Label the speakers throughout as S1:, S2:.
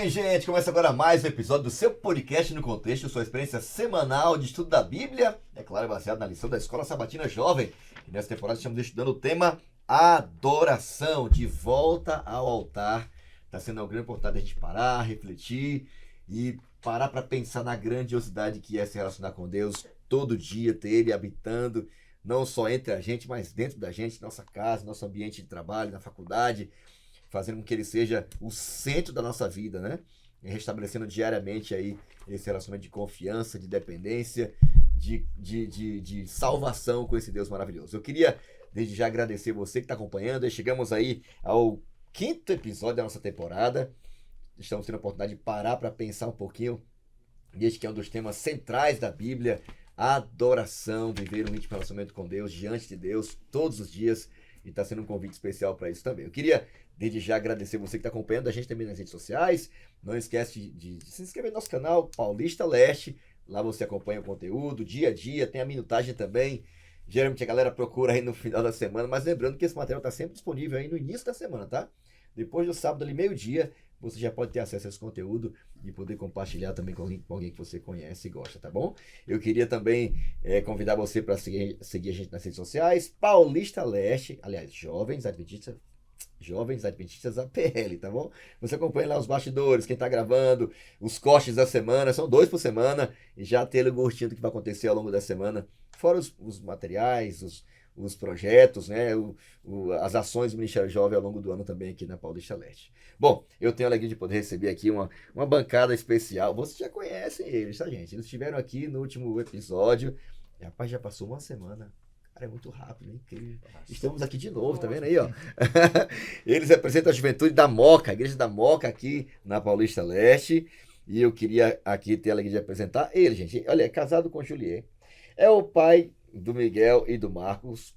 S1: bem, gente? Começa agora mais um episódio do seu podcast no contexto, sua experiência semanal de estudo da Bíblia, é claro, baseado na lição da Escola Sabatina Jovem. E nessa temporada estamos estudando o tema adoração, de volta ao altar. Está sendo uma grande oportunidade a gente parar, refletir e parar para pensar na grandiosidade que é se relacionar com Deus todo dia, ter Ele habitando, não só entre a gente, mas dentro da gente, nossa casa, nosso ambiente de trabalho, na faculdade, fazendo com que Ele seja o centro da nossa vida, né? E restabelecendo diariamente aí esse relacionamento de confiança, de dependência, de salvação com esse Deus maravilhoso. Eu queria, desde já, agradecer você que está acompanhando. E chegamos aí ao 5º episódio da nossa temporada. Estamos tendo a oportunidade de parar para pensar um pouquinho neste que é um dos temas centrais da Bíblia, a adoração, viver um íntimo relacionamento com Deus, diante de Deus, todos os dias. E está sendo um convite especial para isso também. Eu queria, desde já, agradecer você que está acompanhando a gente também nas redes sociais. Não esquece de se inscrever no nosso canal Paulista Leste. Lá você acompanha o conteúdo dia a dia, tem a minutagem também. Geralmente a galera procura aí no final da semana, mas lembrando que esse material está sempre disponível aí no início da semana, tá? Depois do sábado, ali meio-dia, você já pode ter acesso a esse conteúdo e poder compartilhar também com alguém que você conhece e gosta, tá bom? Eu queria também convidar você para seguir a gente nas redes sociais, Paulista Leste, aliás, Jovens Adventistas APL, tá bom? Você acompanha lá os bastidores, quem tá gravando, os cortes da semana, são 2 por semana, e já ter o gostinho do que vai acontecer ao longo da semana, fora os materiais, os projetos, né? As ações do Ministério Jovem ao longo do ano também aqui na Paulista Leste. Bom, eu tenho a alegria de poder receber aqui uma bancada especial. Vocês já conhecem eles, tá, gente? Eles estiveram aqui no último episódio. E, rapaz, já passou uma semana. Cara, é muito rápido, é incrível. Estamos aqui de novo, tá vendo aí, ó? Eles representam a juventude da Moca, a igreja da Moca aqui na Paulista Leste. E eu queria aqui ter a alegria de apresentar ele, gente. Olha, é casado com Juliet. É o pai do Miguel e do Marcos.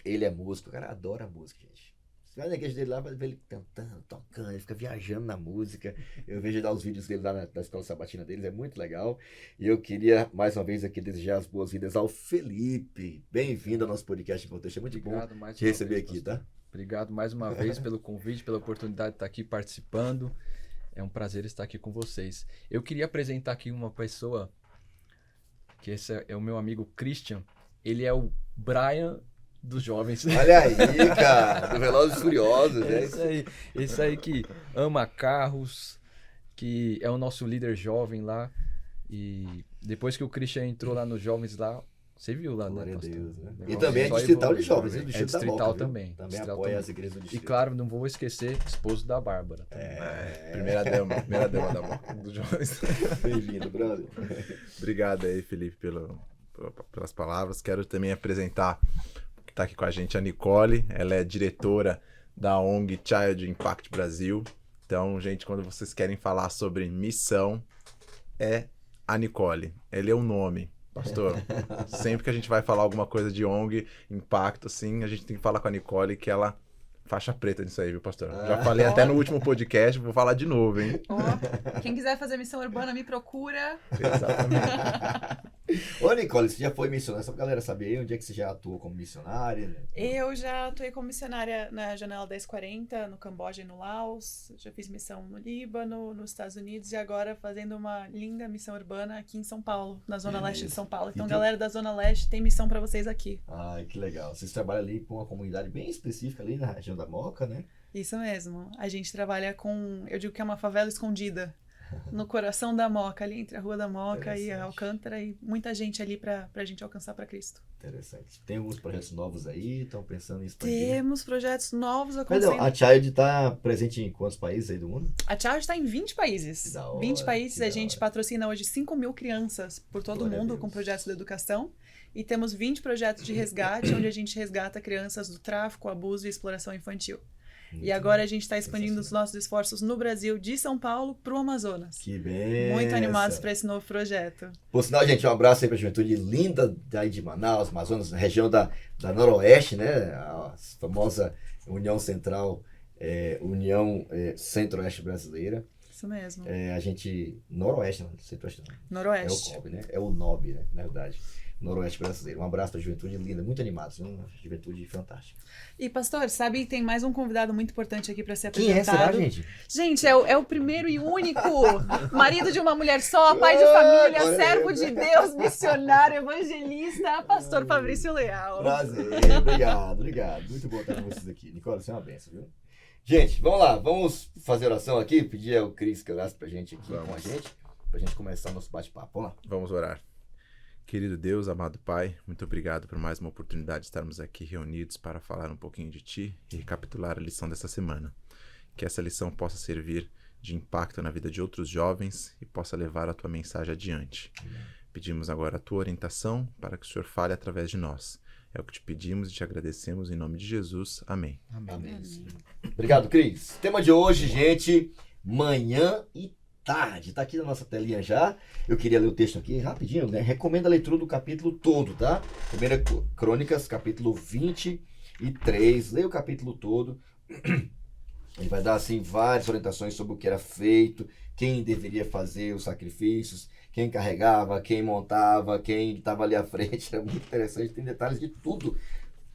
S1: Ele é músico, o cara adora música, gente. Você vai na igreja dele lá, vai ver ele cantando, tocando, ele fica viajando na música. Eu vejo lá os vídeos dele lá na escola sabatina deles, é muito legal. E eu queria, mais uma vez, aqui desejar as boas-vindas ao Felipe. Bem-vindo ao nosso podcast de contexto. É muito bom te receber aqui, tá?
S2: Obrigado mais uma vez pelo convite, pela oportunidade de estar aqui participando. É um prazer estar aqui com vocês. Eu queria apresentar aqui uma pessoa, que esse é o meu amigo Christian. Ele é o Brian dos jovens.
S1: Olha aí, cara, do Velozes e Furiosos.
S2: Esse aí que ama carros, que é o nosso líder jovem lá. E depois que o Christian entrou lá nos jovens lá, você viu lá,
S1: glória
S2: né,
S1: a Deus, né?
S2: Negócio
S1: E também é distrital de jovens, do
S2: é distrital
S1: Moca,
S2: também.
S1: Também
S2: distrital
S1: apoia
S2: também.
S1: as igrejas do distrito.
S2: E claro, não vou esquecer, esposo da Bárbara.
S3: Primeira dama da Moca dos jovens.
S1: Bem-vindo, brother.
S3: Obrigado aí, Felipe, pelas palavras. Quero também apresentar que está aqui com a gente a Nicole. Ela é diretora da ONG Child Impact Brasil. Então, gente, quando vocês querem falar sobre missão, é a Nicole. Ele é o nome. Pastor, sempre que a gente vai falar alguma coisa de ONG, impacto, assim, a gente tem que falar com a Nicole, que ela faixa preta nisso aí, viu, pastor? Já falei até no último podcast, vou falar de novo, hein?
S4: Quem quiser fazer missão urbana, me procura.
S3: Exatamente.
S1: Ô, Nicole, você já foi missionária? Só pra galera saber aí onde é que você já atuou como missionária, né?
S4: Eu já atuei como missionária na Janela 1040, no Camboja e no Laos. Já fiz missão no Líbano, nos Estados Unidos e agora fazendo uma linda missão urbana aqui em São Paulo, na Zona Leste de São Paulo. Então, galera da Zona Leste, tem missão pra vocês aqui.
S1: Ai, que legal. Vocês trabalham ali com uma comunidade bem específica ali na região da Moca, né?
S4: Isso mesmo. A gente trabalha com, eu digo que é uma favela escondida, no coração da Moca, ali entre a Rua da Moca e a Alcântara, e muita gente ali pra gente alcançar pra Cristo.
S1: Interessante. Tem alguns projetos novos aí? Estão pensando em expandir?
S4: Temos projetos novos acontecendo.
S1: Mas não, a Child está presente em quantos países aí do mundo?
S4: A Child está em 20 países.
S1: Que da hora,
S4: 20 países,
S1: que da
S4: a gente
S1: hora.
S4: patrocina hoje 5.000 crianças por todo
S1: Glória a
S4: mundo
S1: Deus.
S4: com projetos de educação. E temos 20 projetos de resgate, onde a gente resgata crianças do tráfico, abuso e exploração infantil. E agora a gente está expandindo os nossos esforços no Brasil, de São Paulo para o Amazonas.
S1: Que bem.
S4: Muito animados para esse novo projeto.
S1: Por sinal, gente, um abraço aí para a juventude linda daí de Manaus, Amazonas, região da Noroeste, né? A famosa União Central, União Centro-Oeste Brasileira.
S4: Isso mesmo.
S1: A gente... Noroeste, não, Centro-Oeste não. É o
S4: Noroeste.
S1: COB, né? É o NOB, né? Na verdade. Noroeste brasileiro. Um abraço pra juventude linda, muito animados. Uma juventude fantástica.
S4: E, pastor, sabe que tem mais um convidado muito importante aqui para ser
S1: Quem é, será,
S4: apresentado.
S1: gente?
S4: Gente, é o primeiro e único marido de uma mulher só, pai de família,
S1: Glória a
S4: servo
S1: Deus.
S4: de Deus, missionário, evangelista, pastor Fabrício Leal.
S1: Prazer, obrigado. Muito bom estar com vocês aqui. Nicola, você é uma benção, viu? Gente, vamos lá, vamos fazer oração aqui, pedir ao Cris que orasse pra gente aqui com a gente, pra gente começar o nosso bate-papo. Vamos lá.
S3: Vamos orar. Querido Deus, amado Pai, muito obrigado por mais uma oportunidade de estarmos aqui reunidos para falar um pouquinho de Ti e recapitular a lição dessa semana. Que essa lição possa servir de impacto na vida de outros jovens e possa levar a Tua mensagem adiante. Pedimos agora a Tua orientação para que o Senhor fale através de nós. É o que te pedimos e te agradecemos em nome de Jesus. Amém.
S1: Amém. Obrigado, Cris. Tema de hoje, gente, manhã e tarde. Tá aqui na nossa telinha já. Eu queria ler o texto aqui rapidinho, né? Recomendo a leitura do capítulo todo, tá? 1 Crônicas, capítulo 23. Leia o capítulo todo. Ele vai dar, assim, várias orientações sobre o que era feito, quem deveria fazer os sacrifícios, quem carregava, quem montava, quem estava ali à frente. Era muito interessante, tem detalhes de tudo.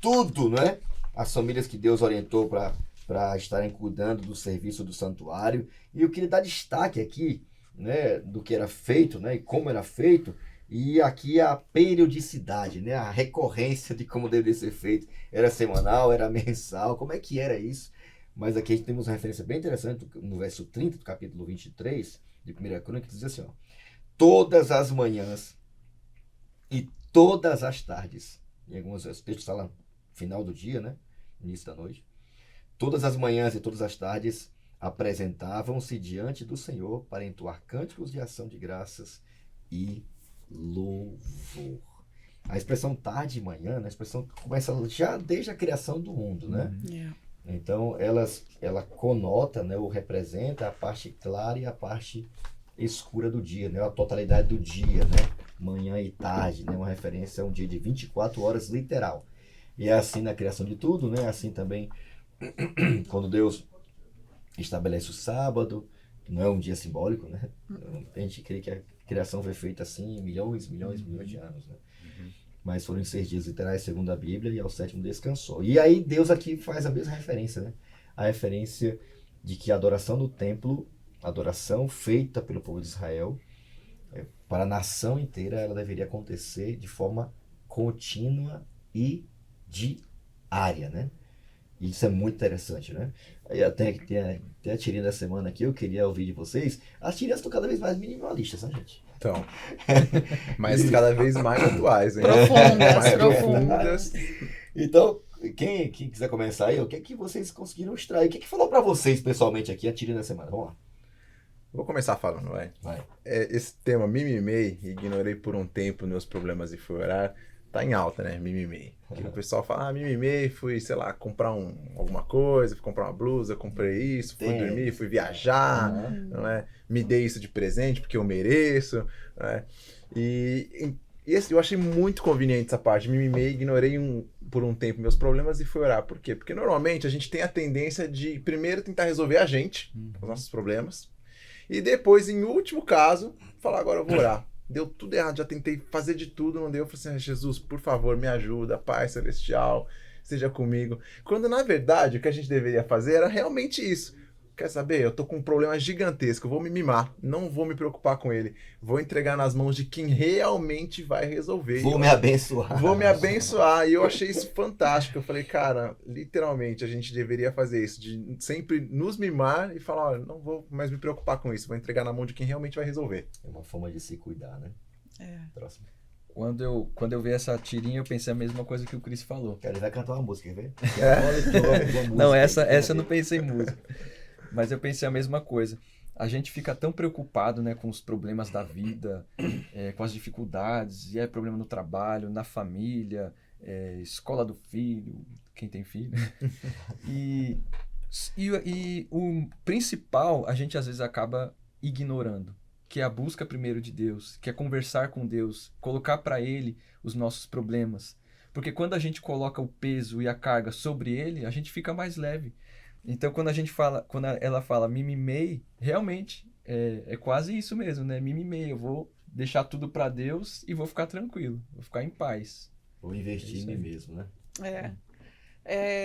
S1: Tudo, né? As famílias que Deus orientou para estarem cuidando do serviço do santuário. E eu queria dar destaque aqui, né, do que era feito, né, e como era feito, e aqui a periodicidade, né, a recorrência de como deveria ser feito. Era semanal, era mensal, como é que era isso? Mas aqui a gente tem uma referência bem interessante no verso 30 do capítulo 23 de 1 Crônica, que diz assim, ó: todas as manhãs e todas as tardes, em alguns textos falam final do dia, né, início da noite, todas as manhãs e todas as tardes apresentavam-se diante do Senhor para entoar cânticos de ação de graças e louvor. A expressão tarde e manhã, né, a expressão começa já desde a criação do mundo, né? Então, ela conota, né, ou representa a parte clara e a parte escura do dia, né? A totalidade do dia, né? Manhã e tarde, né? Uma referência a um dia de 24 horas literal. E é assim na criação de tudo, né? Assim também quando Deus estabelece o sábado, que não é um dia simbólico, né? A gente crê que a criação foi feita assim milhões de anos, né? Mas foram 6 dias literais segundo a Bíblia e ao 7º descansou. E aí Deus aqui faz a mesma referência, né? A referência de que a adoração do templo, a adoração feita pelo povo de Israel, para a nação inteira, ela deveria acontecer de forma contínua e diária, né? E isso é muito interessante, né? Aí até que tem a tirinha da semana aqui, eu queria ouvir de vocês. As tirinhas estão cada vez mais minimalistas, né, gente?
S3: Então, mas cada vez mais atuais, hein?
S4: Profundas,
S3: Mais
S4: profundas.
S1: Então, quem quiser começar aí, o que é que vocês conseguiram extrair? O que é que falou pra vocês pessoalmente aqui a tirinha da semana? Vamos lá.
S3: Vou começar falando, vai. Esse tema, mimimei, ignorei por um tempo meus problemas e fui orar, tá em alta, né? Mimimei. Porque o pessoal fala, mimimei, fui, sei lá, comprar alguma coisa, fui comprar uma blusa, comprei isso, fui dormir, fui viajar, não é? Me dei isso de presente porque eu mereço, né? E eu achei muito conveniente essa parte, mimimei, ignorei por um tempo meus problemas e fui orar. Por quê? Porque normalmente a gente tem a tendência de primeiro tentar resolver a gente, os nossos problemas, e depois, em último caso, falar, agora eu vou orar. Deu tudo errado, já tentei fazer de tudo, não deu. Eu falei assim, Jesus, por favor, me ajuda, Pai Celestial, seja comigo. Quando, na verdade, o que a gente deveria fazer era realmente isso. Quer saber? Eu tô com um problema gigantesco, eu vou me mimar, não vou me preocupar com ele. Vou entregar nas mãos de quem realmente vai resolver.
S1: Vou me abençoar.
S3: Vou me abençoar. E eu achei isso fantástico. Eu falei, cara, literalmente a gente deveria fazer isso, de sempre nos mimar e falar, olha, não vou mais me preocupar com isso, vou entregar na mão de quem realmente vai resolver.
S1: É uma forma de se cuidar, né? Próximo.
S2: Quando eu vi essa tirinha, eu pensei a mesma coisa que o Cris falou.
S1: Cara, ele vai cantar uma música, quer ver?
S2: Não, essa eu não pensei em música. Mas eu pensei a mesma coisa. A gente fica tão preocupado, né, com os problemas da vida, com as dificuldades, e é problema no trabalho, na família, escola do filho, quem tem filho. E o principal, a gente às vezes acaba ignorando, que é a busca primeiro de Deus, que é conversar com Deus, colocar para Ele os nossos problemas. Porque quando a gente coloca o peso e a carga sobre Ele, a gente fica mais leve. Então, quando ela fala mimimei, realmente é quase isso mesmo, né? Mimimei, eu vou deixar tudo pra Deus e vou ficar tranquilo, vou ficar em paz.
S1: Vou investir em
S2: isso
S1: mim
S2: aí.
S1: mesmo, né?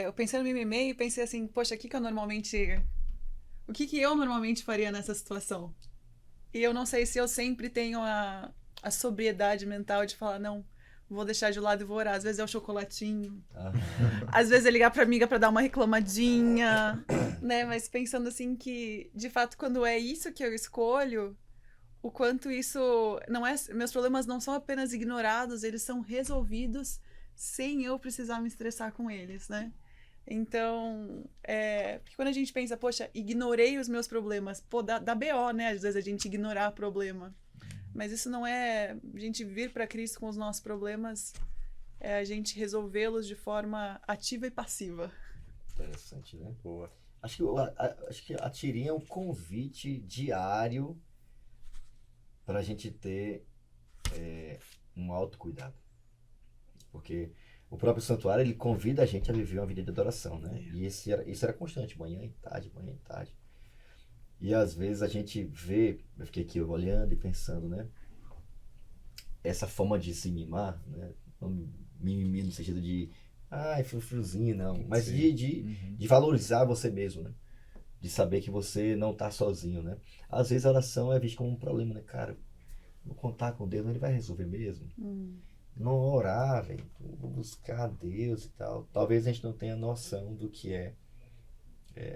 S4: Eu pensei no mimimi e pensei assim, poxa, o que eu normalmente faria nessa situação? E eu não sei se eu sempre tenho a sobriedade mental de falar, não, vou deixar de lado e vou orar. Às vezes é o chocolatinho, às vezes é ligar pra amiga pra dar uma reclamadinha, né? Mas pensando assim que, de fato, quando é isso que eu escolho, o quanto isso não é... Meus problemas não são apenas ignorados, eles são resolvidos sem eu precisar me estressar com eles, né? Então, porque quando a gente pensa, poxa, ignorei os meus problemas, pô, dá BO, né? Às vezes a gente ignorar problema. Mas isso não é a gente vir para Cristo com os nossos problemas, é a gente resolvê-los de forma ativa e passiva.
S1: Interessante, né?
S3: Boa.
S1: Acho que a tirinha é um convite diário para a gente ter um autocuidado. Porque o próprio santuário, ele convida a gente a viver uma vida de adoração, né? E isso era constante, manhã e tarde, manhã e tarde. E às vezes a gente vê, eu fiquei aqui olhando e pensando, né? Essa forma de se mimar, né? Não mimimi no sentido de, frufruzinho, não. Mas de valorizar você mesmo, né? De saber que você não tá sozinho, né? Às vezes a oração é vista como um problema, né? Cara, vou contar com Deus, ele vai resolver mesmo. Não orar, velho, vou buscar a Deus e tal. Talvez a gente não tenha noção do que é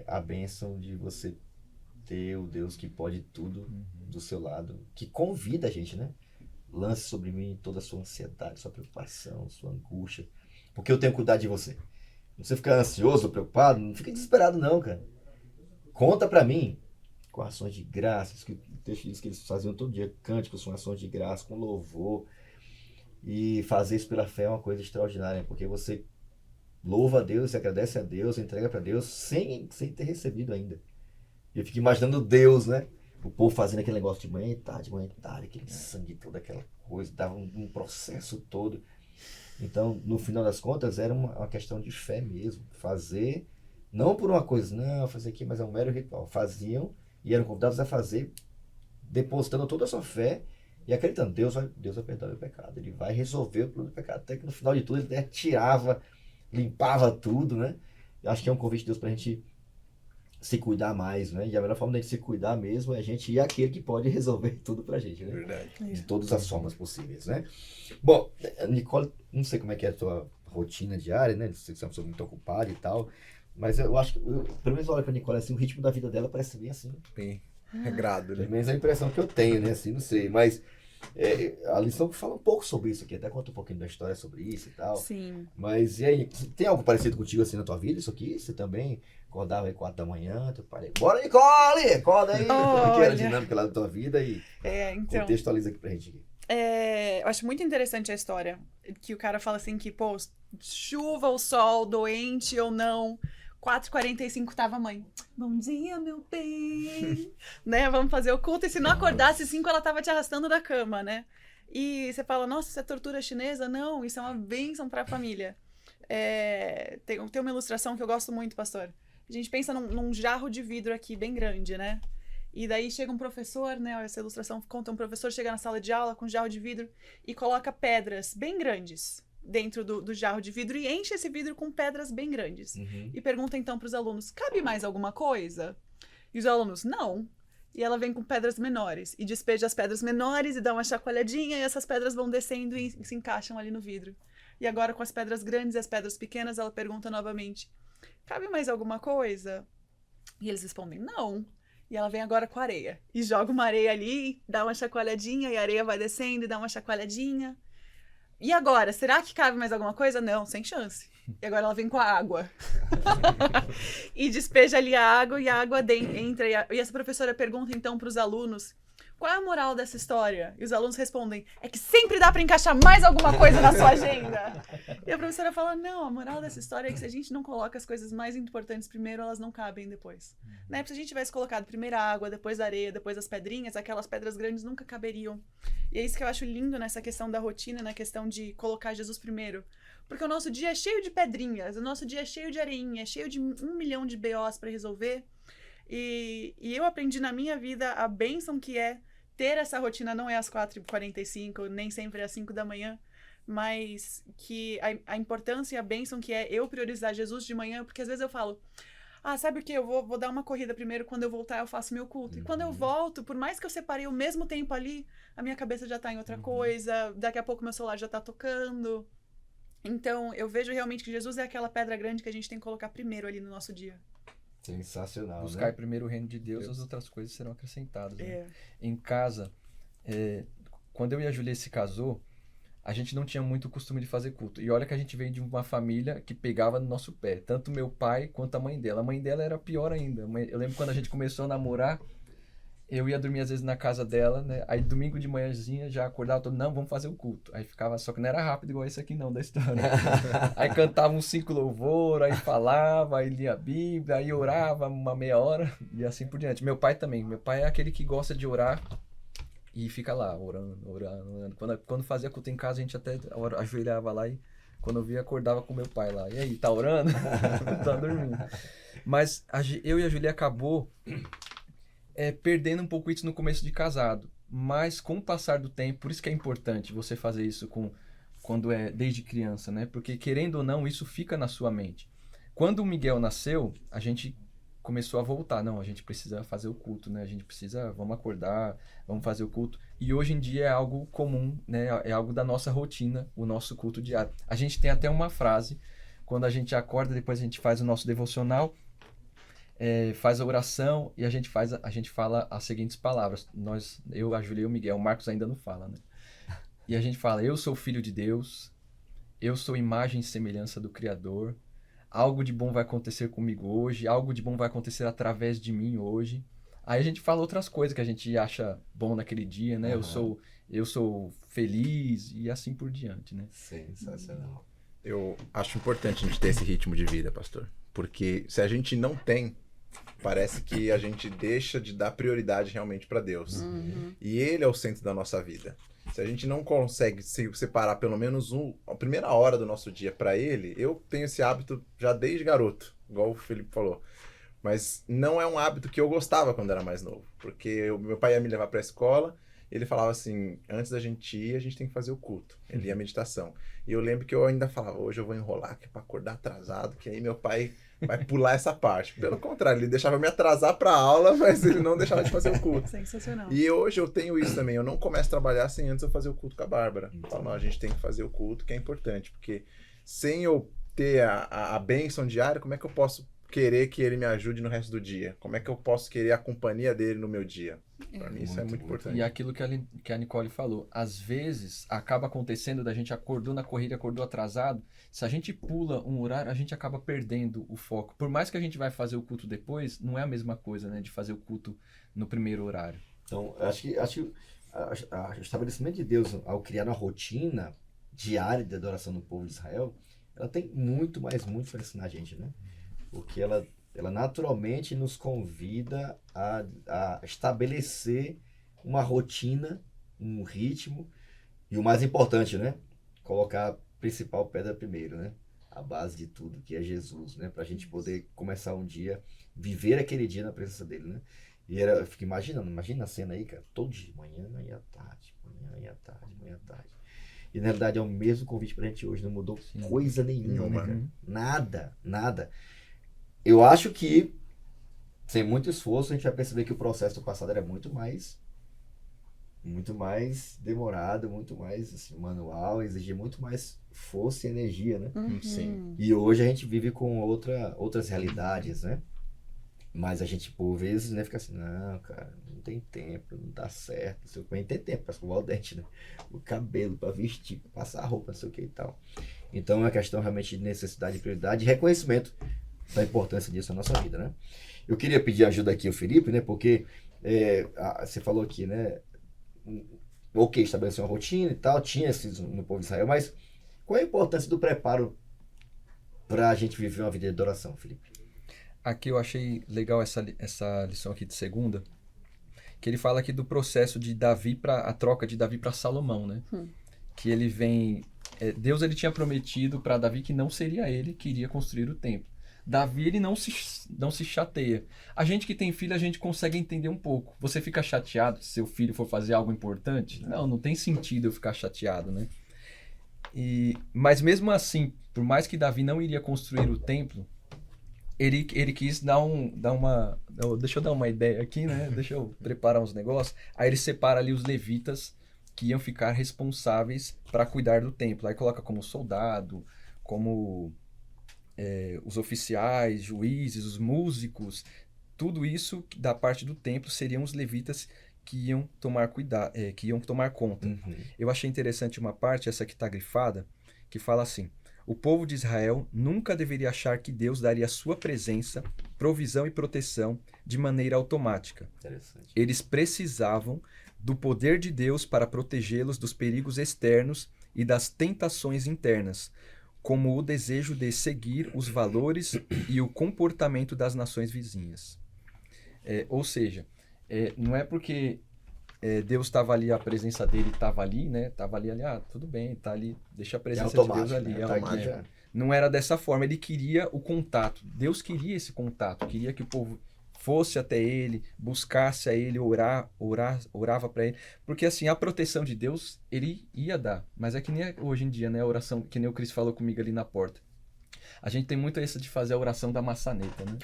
S1: a bênção de você ter o Deus que pode tudo do seu lado, que convida a gente, né? Lance sobre mim toda a sua ansiedade, sua preocupação, sua angústia, porque eu tenho que cuidar de você. Se você ficar ansioso, preocupado, não fica desesperado não, cara. Conta pra mim com ações de graça, que eles faziam todo dia, cânticos com ações de graça, com louvor. E fazer isso pela fé é uma coisa extraordinária, porque você louva a Deus, agradece a Deus, entrega para Deus sem ter recebido ainda. Eu fico imaginando Deus, né? O povo fazendo aquele negócio de manhã e tarde, aquele sangue, toda aquela coisa, dava um processo todo. Então, no final das contas, era uma questão de fé mesmo. Fazer, não por uma coisa, não, fazer aqui, mas é um mero ritual. Faziam e eram convidados a fazer, depositando toda a sua fé e acreditando, Deus vai perdoar o meu pecado, ele vai resolver o problema do pecado. Até que no final de tudo ele tirava, limpava tudo, né? Eu acho que é um convite de Deus pra gente se cuidar mais, né? E a melhor forma de a gente se cuidar mesmo é a gente ir àquele que pode resolver tudo pra gente, né?
S3: Verdade.
S1: De todas as formas possíveis, né? Bom, Nicole, não sei como é que é a tua rotina diária, né? Não sei se é uma pessoa muito ocupada e tal, mas eu acho que, pelo menos olha pra Nicole, assim, o ritmo da vida dela parece bem assim.
S3: Bem regrado, né?
S1: Pelo menos a impressão que eu tenho, né? Assim, não sei, mas a lição fala um pouco sobre isso aqui, até conta um pouquinho da história sobre isso e tal.
S4: Sim.
S1: Mas e aí, tem algo parecido contigo assim na tua vida, isso aqui? Você também acordava às 4 da manhã, tu parei, bora Nicole, acorda aí, como que era a dinâmica lá da tua vida e
S4: Então,
S1: contextualiza aqui pra gente aqui.
S4: eu acho muito interessante a história, que o cara fala assim que, pô, chuva ou sol, doente ou não, 4h45 tava a mãe. Bom dia, meu bem. Né, vamos fazer o culto. E se não acordasse 5, ela tava te arrastando da cama, né? E você fala, nossa, isso é tortura chinesa? Não, isso é uma bênção pra família. Tem uma ilustração que eu gosto muito, pastor. A gente pensa num jarro de vidro aqui, bem grande, né? E daí chega um professor, né? Essa ilustração conta, um professor chega na sala de aula com um jarro de vidro e coloca pedras bem grandes dentro do jarro de vidro e enche esse vidro com pedras bem grandes. E pergunta então para os alunos, cabe mais alguma coisa? E os alunos, não. E ela vem com pedras menores e despeja as pedras menores e dá uma chacoalhadinha e essas pedras vão descendo e se encaixam ali no vidro. E agora com as pedras grandes e as pedras pequenas, ela pergunta novamente, cabe mais alguma coisa? E eles respondem, não. E ela vem agora com areia e joga uma areia ali, dá uma chacoalhadinha e a areia vai descendo e dá uma chacoalhadinha. E agora, será que cabe mais alguma coisa? Não, sem chance. E agora ela vem com a água. E despeja ali a água e a água entra. E essa professora pergunta então para os alunos, qual é a moral dessa história? E os alunos respondem, é que sempre dá para encaixar mais alguma coisa na sua agenda. E a professora fala, não, a moral dessa história é que se a gente não coloca as coisas mais importantes primeiro, elas não cabem depois. Né? Se a gente tivesse colocado primeiro a água, depois a areia, depois as pedrinhas, aquelas pedras grandes nunca caberiam. E é isso que eu acho lindo nessa questão da rotina, na questão de colocar Jesus primeiro. Porque o nosso dia é cheio de pedrinhas, o nosso dia é cheio de areinha, é cheio de 1 milhão de BOs para resolver. E eu aprendi na minha vida a bênção que é ter essa rotina, não é às 4h45, nem sempre é às 5 da manhã, mas que a importância e a bênção que é eu priorizar Jesus de manhã, porque às vezes eu falo, sabe o que? Eu vou dar uma corrida primeiro, quando eu voltar eu faço meu culto. E quando eu volto, por mais que eu separei o mesmo tempo ali, a minha cabeça já tá em outra coisa, daqui a pouco meu celular já tá tocando. Então, eu vejo realmente que Jesus é aquela pedra grande que a gente tem que colocar primeiro ali no nosso dia.
S1: Sensacional,
S2: Buscar
S1: né?
S2: primeiro o reino de Deus, as outras coisas serão acrescentadas. Né?
S4: É.
S2: Em casa, quando eu e a Julia se casou, a gente não tinha muito costume de fazer culto. E olha que a gente veio de uma família que pegava no nosso pé, tanto meu pai quanto a mãe dela. A mãe dela era pior ainda. Eu lembro quando a gente começou a namorar, eu ia dormir às vezes na casa dela, né? Aí domingo de manhãzinha já acordava todo, não, vamos fazer o culto. Aí ficava, só que não era rápido igual esse aqui não, da história. Aí cantava uns 5 louvor, aí falava, aí lia a Bíblia, aí orava uma meia hora e assim por diante. Meu pai também, meu pai é aquele que gosta de orar e fica lá, orando. Quando fazia culto em casa, a gente até ajoelhava lá e quando eu via, acordava com meu pai lá. E aí, tá orando? Tá dormindo. Mas eu e a Julia acabou perdendo um pouco isso no começo de casado. Mas com o passar do tempo, por isso que é importante você fazer isso quando é desde criança, né? Porque querendo ou não, isso fica na sua mente. Quando o Miguel nasceu, a gente começou a voltar. Não, a gente precisa fazer o culto, né? A gente precisa, vamos acordar, vamos fazer o culto. E hoje em dia é algo comum, né? É algo da nossa rotina, o nosso culto diário. A gente tem até uma frase, quando a gente acorda, depois a gente faz o nosso devocional, faz a oração e a gente fala as seguintes palavras. Eu, a Julia e o Miguel, o Marcos ainda não fala, né? E a gente fala, eu sou filho de Deus, eu sou imagem e semelhança do Criador, algo de bom vai acontecer comigo hoje, algo de bom vai acontecer através de mim hoje. Aí a gente fala outras coisas que a gente acha bom naquele dia, né? Eu sou feliz e assim por diante, né?
S1: Sensacional.
S3: Eu acho importante a gente ter esse ritmo de vida, pastor. Porque se a gente não tem, parece que a gente deixa de dar prioridade realmente para Deus. E Ele é o centro da nossa vida. Se a gente não consegue separar pelo menos a primeira hora do nosso dia para Ele, eu tenho esse hábito já desde garoto, igual o Felipe falou. Mas não é um hábito que eu gostava quando era mais novo. Porque meu pai ia me levar para a escola, ele falava assim, antes da gente ir, a gente tem que fazer o culto. Ele ia a meditação. E eu lembro que eu ainda falava, hoje eu vou enrolar, que é para acordar atrasado, que aí meu pai vai pular essa parte. Pelo contrário, ele deixava me atrasar para a aula, mas ele não deixava de fazer o culto.
S4: Sensacional.
S3: E hoje eu tenho isso também. Eu não começo a trabalhar sem antes eu fazer o culto com a Bárbara. Eu falo, não, a gente tem que fazer o culto, que é importante. Porque sem eu ter a bênção diária, como é que eu posso querer que ele me ajude no resto do dia? Como é que eu posso querer a companhia dele no meu dia? Para mim isso é muito importante.
S2: E aquilo que a Nicole falou, às vezes acaba acontecendo da gente acordou na corrida, acordou atrasado, se a gente pula um horário, a gente acaba perdendo o foco. Por mais que a gente vai fazer o culto depois, não é a mesma coisa, né, de fazer o culto no primeiro horário.
S1: Então, acho que o estabelecimento de Deus, ao criar uma rotina diária de adoração do povo de Israel, ela tem muito para ensinar a gente, né? Porque ela naturalmente nos convida a estabelecer uma rotina, um ritmo e o mais importante, né? Colocar a principal pedra primeiro, né? A base de tudo, que é Jesus, né? Pra gente poder começar um dia, viver aquele dia na presença dele, né? E eu fico imaginando, imagina a cena aí, cara, todo dia, manhã e à tarde, manhã e à tarde. E na realidade é o mesmo convite pra gente hoje, não mudou coisa nenhuma, né, cara? Nada. Eu acho que, sem muito esforço, a gente vai perceber que o processo do passado era muito mais demorado, muito mais assim, manual, exigia muito mais força e energia, né?
S3: Sim.
S1: E hoje a gente vive com outras realidades, né? Mas a gente, por vezes, né, fica assim, não, cara, não tem tempo, não dá certo, não sei o que, tem tempo pra escovar o dente, né? O cabelo, pra vestir, pra passar a roupa, não sei o que e tal. Então é uma questão realmente de necessidade, de prioridade e reconhecimento da importância disso na nossa vida, né? Eu queria pedir ajuda aqui ao Felipe, né? Porque você falou aqui, né? Ok, estabeleceu uma rotina e tal, tinha esses no povo de Israel, mas qual é a importância do preparo para a gente viver uma vida de adoração, Felipe?
S2: Aqui eu achei legal essa lição aqui de segunda, que ele fala aqui do processo de Davi a troca de Davi para Salomão, né? Que ele vem Deus ele tinha prometido para Davi que não seria ele que iria construir o templo. Davi ele não se chateia. A gente que tem filho, a gente consegue entender um pouco. Você fica chateado se seu filho for fazer algo importante? Não tem sentido eu ficar chateado, né? Mas mesmo assim, por mais que Davi não iria construir o templo, ele quis dar uma... Deixa eu dar uma ideia aqui, né? Deixa eu preparar uns negócios. Aí ele separa ali os levitas que iam ficar responsáveis para cuidar do templo. Aí coloca como soldado, como os oficiais, juízes, os músicos. Tudo isso da parte do templo seriam os levitas que iam tomar que iam tomar conta. Eu achei interessante uma parte, essa que está grifada, que fala assim: o povo de Israel nunca deveria achar que Deus daria sua presença, provisão e proteção de maneira automática.
S1: Interessante.
S2: Eles precisavam do poder de Deus para protegê-los dos perigos externos e das tentações internas, como o desejo de seguir os valores e o comportamento das nações vizinhas. Ou seja, não é porque Deus estava ali, a presença dele estava ali, né? Estava ali, tudo bem, está ali, deixa a presença de Deus ali.
S1: Né?
S2: Não era dessa forma, ele queria o contato. Deus queria esse contato, queria que o povo fosse até ele, buscasse a ele, orava para ele. Porque assim, a proteção de Deus, ele ia dar. Mas é que nem hoje em dia, né? A oração, que nem o Cris falou comigo ali na porta. A gente tem muito essa de fazer a oração da maçaneta, né?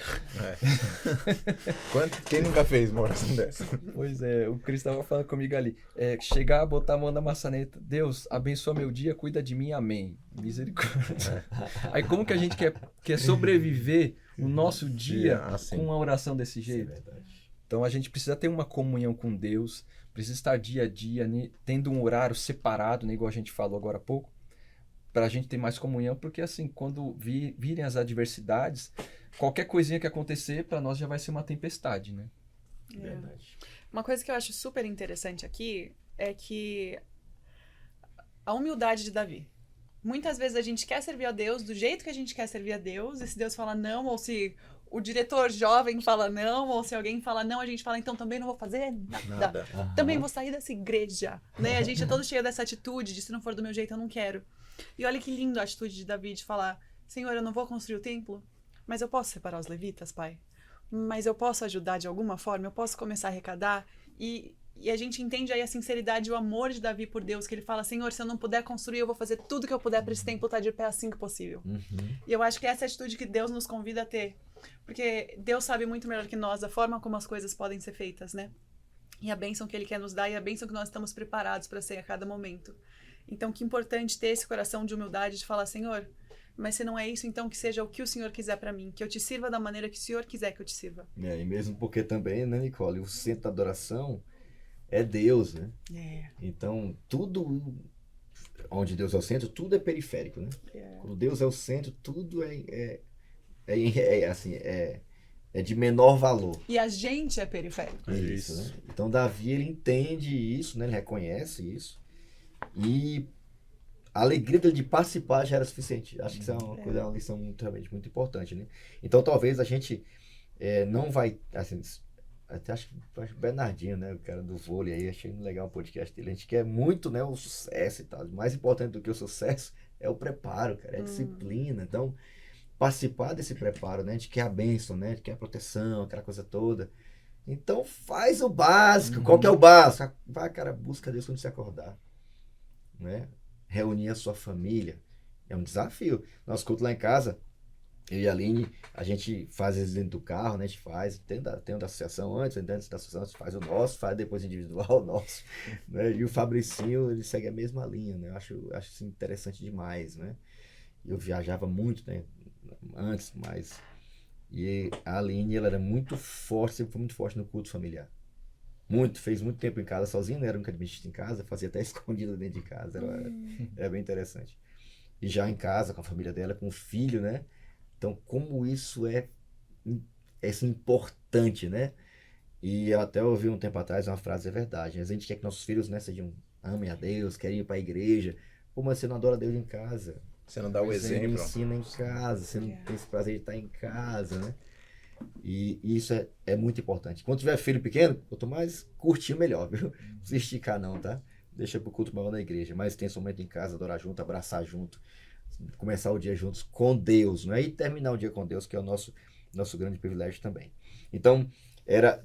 S3: Quem nunca fez uma oração dessa?
S2: Pois é, o Cris estava falando comigo ali. Chegar, botar a mão na maçaneta. Deus, abençoa meu dia, cuida de mim, amém. Misericórdia. Aí como que a gente quer sobreviver o nosso dia
S3: assim,
S2: com uma oração desse jeito?
S1: Isso é verdade.
S2: Então a gente precisa ter uma comunhão com Deus, precisa estar dia a dia, né, tendo um horário separado, né, igual a gente falou agora há pouco, para a gente ter mais comunhão, porque assim, quando virem as adversidades, qualquer coisinha que acontecer, para nós já vai ser uma tempestade, né?
S1: Verdade.
S4: Uma coisa que eu acho super interessante aqui é que a humildade de Davi. Muitas vezes a gente quer servir a Deus do jeito que a gente quer servir a Deus, e se Deus fala não, ou se o diretor jovem fala não, ou se alguém fala não, a gente fala, então também não vou fazer nada. Também vou sair dessa igreja, né? A gente é todo cheio dessa atitude de se não for do meu jeito, eu não quero. E olha que lindo a atitude de Davi de falar, Senhor, eu não vou construir o templo, mas eu posso separar os levitas, pai? Mas eu posso ajudar de alguma forma? Eu posso começar a arrecadar? E a gente entende aí a sinceridade e o amor de Davi por Deus, que ele fala, Senhor, se eu não puder construir, eu vou fazer tudo que eu puder para esse templo estar de pé assim que possível. E eu acho que essa é a atitude que Deus nos convida a ter. Porque Deus sabe muito melhor que nós a forma como as coisas podem ser feitas, né? E a bênção que Ele quer nos dar e a bênção que nós estamos preparados para ser a cada momento. Então, que importante ter esse coração de humildade de falar, Senhor, mas se não é isso, então que seja o que o Senhor quiser para mim, que eu te sirva da maneira que o Senhor quiser que eu te sirva.
S1: E mesmo porque também, né, Nicole, o centro da adoração é Deus, né? Então, tudo onde Deus é o centro, tudo é periférico, né? Quando Deus é o centro, tudo é de menor valor.
S4: E a gente é periférico.
S1: Isso, né? Então, Davi, ele entende isso, né? Ele reconhece isso. E a alegria dele de participar já era suficiente. Acho que isso é uma lição realmente muito importante, né? Então, talvez a gente não vai... Assim, até acho que o Bernardinho, né? O cara do vôlei aí, achei legal o podcast dele. A gente quer muito, né, o sucesso e tal. Mais importante do que o sucesso é o preparo, cara. É a disciplina. Então, participar desse preparo, né? A gente quer a bênção, né? A gente quer a proteção, aquela coisa toda. Então, faz o básico. Qual que é o básico? Vai, cara, busca Deus quando você acordar. Né? Reunir a sua família é um desafio. Nosso culto lá em casa, eu e a Aline, a gente faz isso dentro do carro, né? A gente faz, tem o da associação antes da associação, a gente faz o nosso, faz depois individual o nosso, né? E o Fabricinho, ele segue a mesma linha, né? Eu acho isso interessante demais, né? Eu viajava muito, né? Antes, mas... E a Aline, ela era muito forte, sempre foi muito forte no culto familiar. Fez muito tempo em casa sozinha, não era nunca admitida em casa, fazia até escondida dentro de casa, era bem interessante. E já em casa, com a família dela, com o filho, né? Então, como isso é importante, né? E eu até ouvi um tempo atrás uma frase, é verdade, a gente quer que nossos filhos, né, amem a Deus, querem ir para a igreja, pô, mas você não adora Deus em casa.
S3: Você não dá o exemplo.
S1: Você não ensina em casa, você não tem esse prazer de estar em casa, né? E isso é muito importante. Quando tiver filho pequeno, quanto mais curtinho, melhor, viu? Não precisa esticar não, tá? deixa pro culto maior na igreja, mas tem esse momento em casa, adorar junto, abraçar junto, começar o dia juntos com Deus, né? E terminar o dia com Deus, que é o nosso grande privilégio também. Então, era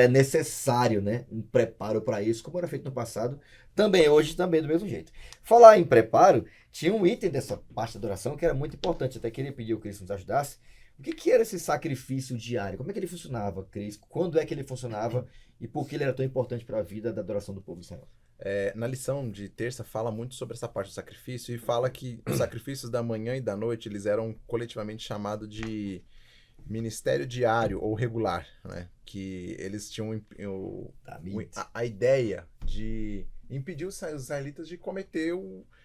S1: necessário, né, um preparo para isso, como era feito no passado, também hoje, também do mesmo jeito. Falar em preparo, tinha um item dessa parte da adoração que era muito importante, até queria pedir ao Cris nos ajudasse. O que era esse sacrifício diário? Como é que ele funcionava, Cris? Quando é que ele funcionava e por que ele era tão importante para a vida da adoração do povo de Israel?
S3: Na lição de terça fala muito sobre essa parte do sacrifício e fala que os sacrifícios da manhã e da noite eles eram coletivamente chamados de ministério diário ou regular, né? Que eles tinham a ideia de impedir os israelitas de cometer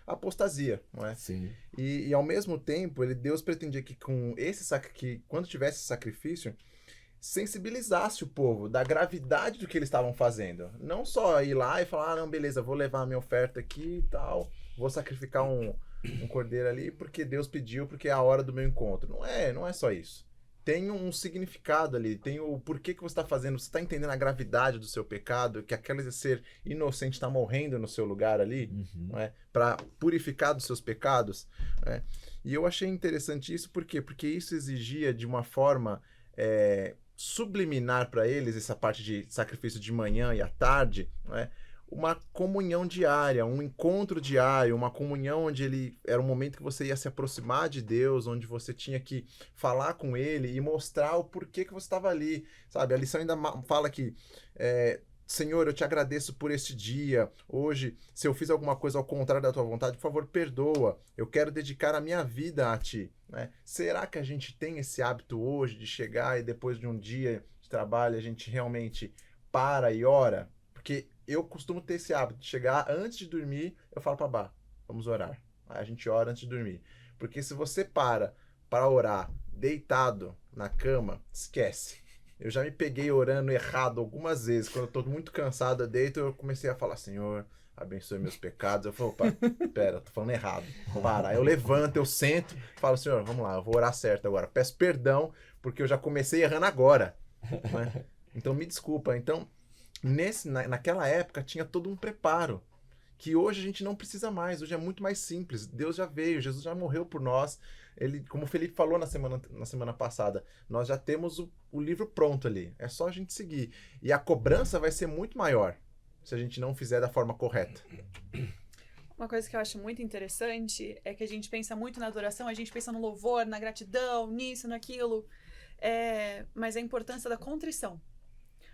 S3: a apostasia, não é?
S1: Sim.
S3: E ao mesmo tempo, Deus pretendia que com que quando tivesse sacrifício, sensibilizasse o povo da gravidade do que eles estavam fazendo. Não só ir lá e falar, não, beleza, vou levar a minha oferta aqui e tal, vou sacrificar um cordeiro ali porque Deus pediu, porque é a hora do meu encontro. Não é só isso. Tem um significado ali, tem o porquê que você está fazendo, você está entendendo a gravidade do seu pecado, que aquele ser inocente está morrendo no seu lugar ali, não é? Para purificar dos seus pecados. Né? E eu achei interessante isso, por quê? Porque isso exigia de uma forma subliminar para eles, essa parte de sacrifício de manhã e à tarde, não é? Uma comunhão diária, um encontro diário, uma comunhão onde era um momento que você ia se aproximar de Deus, onde você tinha que falar com Ele e mostrar o porquê que você estava ali, sabe? A lição ainda fala que, Senhor, eu te agradeço por este dia, hoje, se eu fiz alguma coisa ao contrário da tua vontade, por favor, perdoa, eu quero dedicar a minha vida a ti, né? Será que a gente tem esse hábito hoje de chegar e depois de um dia de trabalho a gente realmente para e ora? Porque eu costumo ter esse hábito de chegar antes de dormir, eu falo para Bá, vamos orar. Aí a gente ora antes de dormir. Porque se você para orar deitado na cama, esquece. Eu já me peguei orando errado algumas vezes. Quando eu tô muito cansado, eu deito, eu comecei a falar, Senhor, abençoe meus pecados. Eu falo, opa, pera, eu tô falando errado. Para. Aí eu levanto, eu sento, falo, Senhor, vamos lá, eu vou orar certo agora. Peço perdão, porque eu já comecei errando agora. Né? Então me desculpa. Então, naquela época tinha todo um preparo que hoje a gente não precisa mais, hoje é muito mais simples. Deus já veio, Jesus já morreu por nós. Ele, como o Felipe falou na semana passada, nós já temos o livro pronto ali, é só a gente seguir. E a cobrança vai ser muito maior se a gente não fizer da forma correta.
S4: Uma coisa que eu acho muito interessante é que a gente pensa muito na adoração, a gente pensa no louvor, na gratidão, nisso, naquilo, mas a importância da contrição.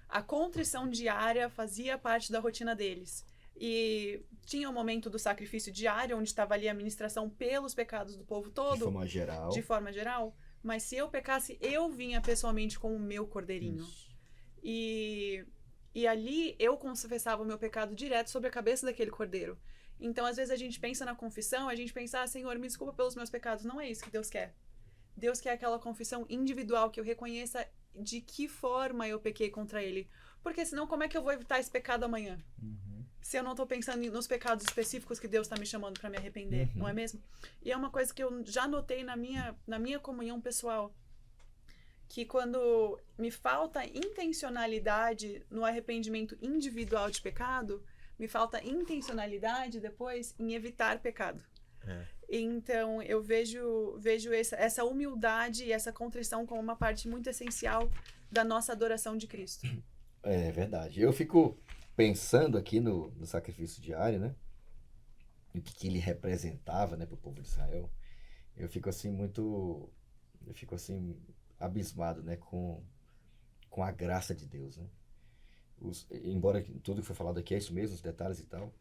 S4: A contrição diária fazia parte da rotina deles. E tinha o momento do sacrifício diário, onde estava ali a ministração pelos pecados do povo todo. De forma geral. Mas se eu pecasse, eu vinha pessoalmente com o meu cordeirinho. E ali eu confessava o meu pecado direto sobre a cabeça daquele cordeiro. Então, às vezes, a gente pensa na confissão, a gente pensa, Senhor, me desculpa pelos meus pecados. Não é isso que Deus quer. Deus quer aquela confissão individual, que eu reconheça de que forma eu pequei contra ele. Porque senão, como é que eu vou evitar esse pecado amanhã? Se eu não estou pensando nos pecados específicos que Deus está me chamando para me arrepender, não é mesmo? E é uma coisa que eu já notei na minha comunhão pessoal, que quando me falta intencionalidade no arrependimento individual de pecado, me falta intencionalidade depois em evitar pecado. Então, eu vejo essa humildade e essa contrição como uma parte muito essencial da nossa adoração de Cristo.
S1: É verdade. Eu fico pensando aqui no sacrifício diário, né? O que ele representava, né, para o povo de Israel. Eu fico assim abismado, né, com a graça de Deus, né? Embora tudo que foi falado aqui é isso mesmo, os detalhes e tal,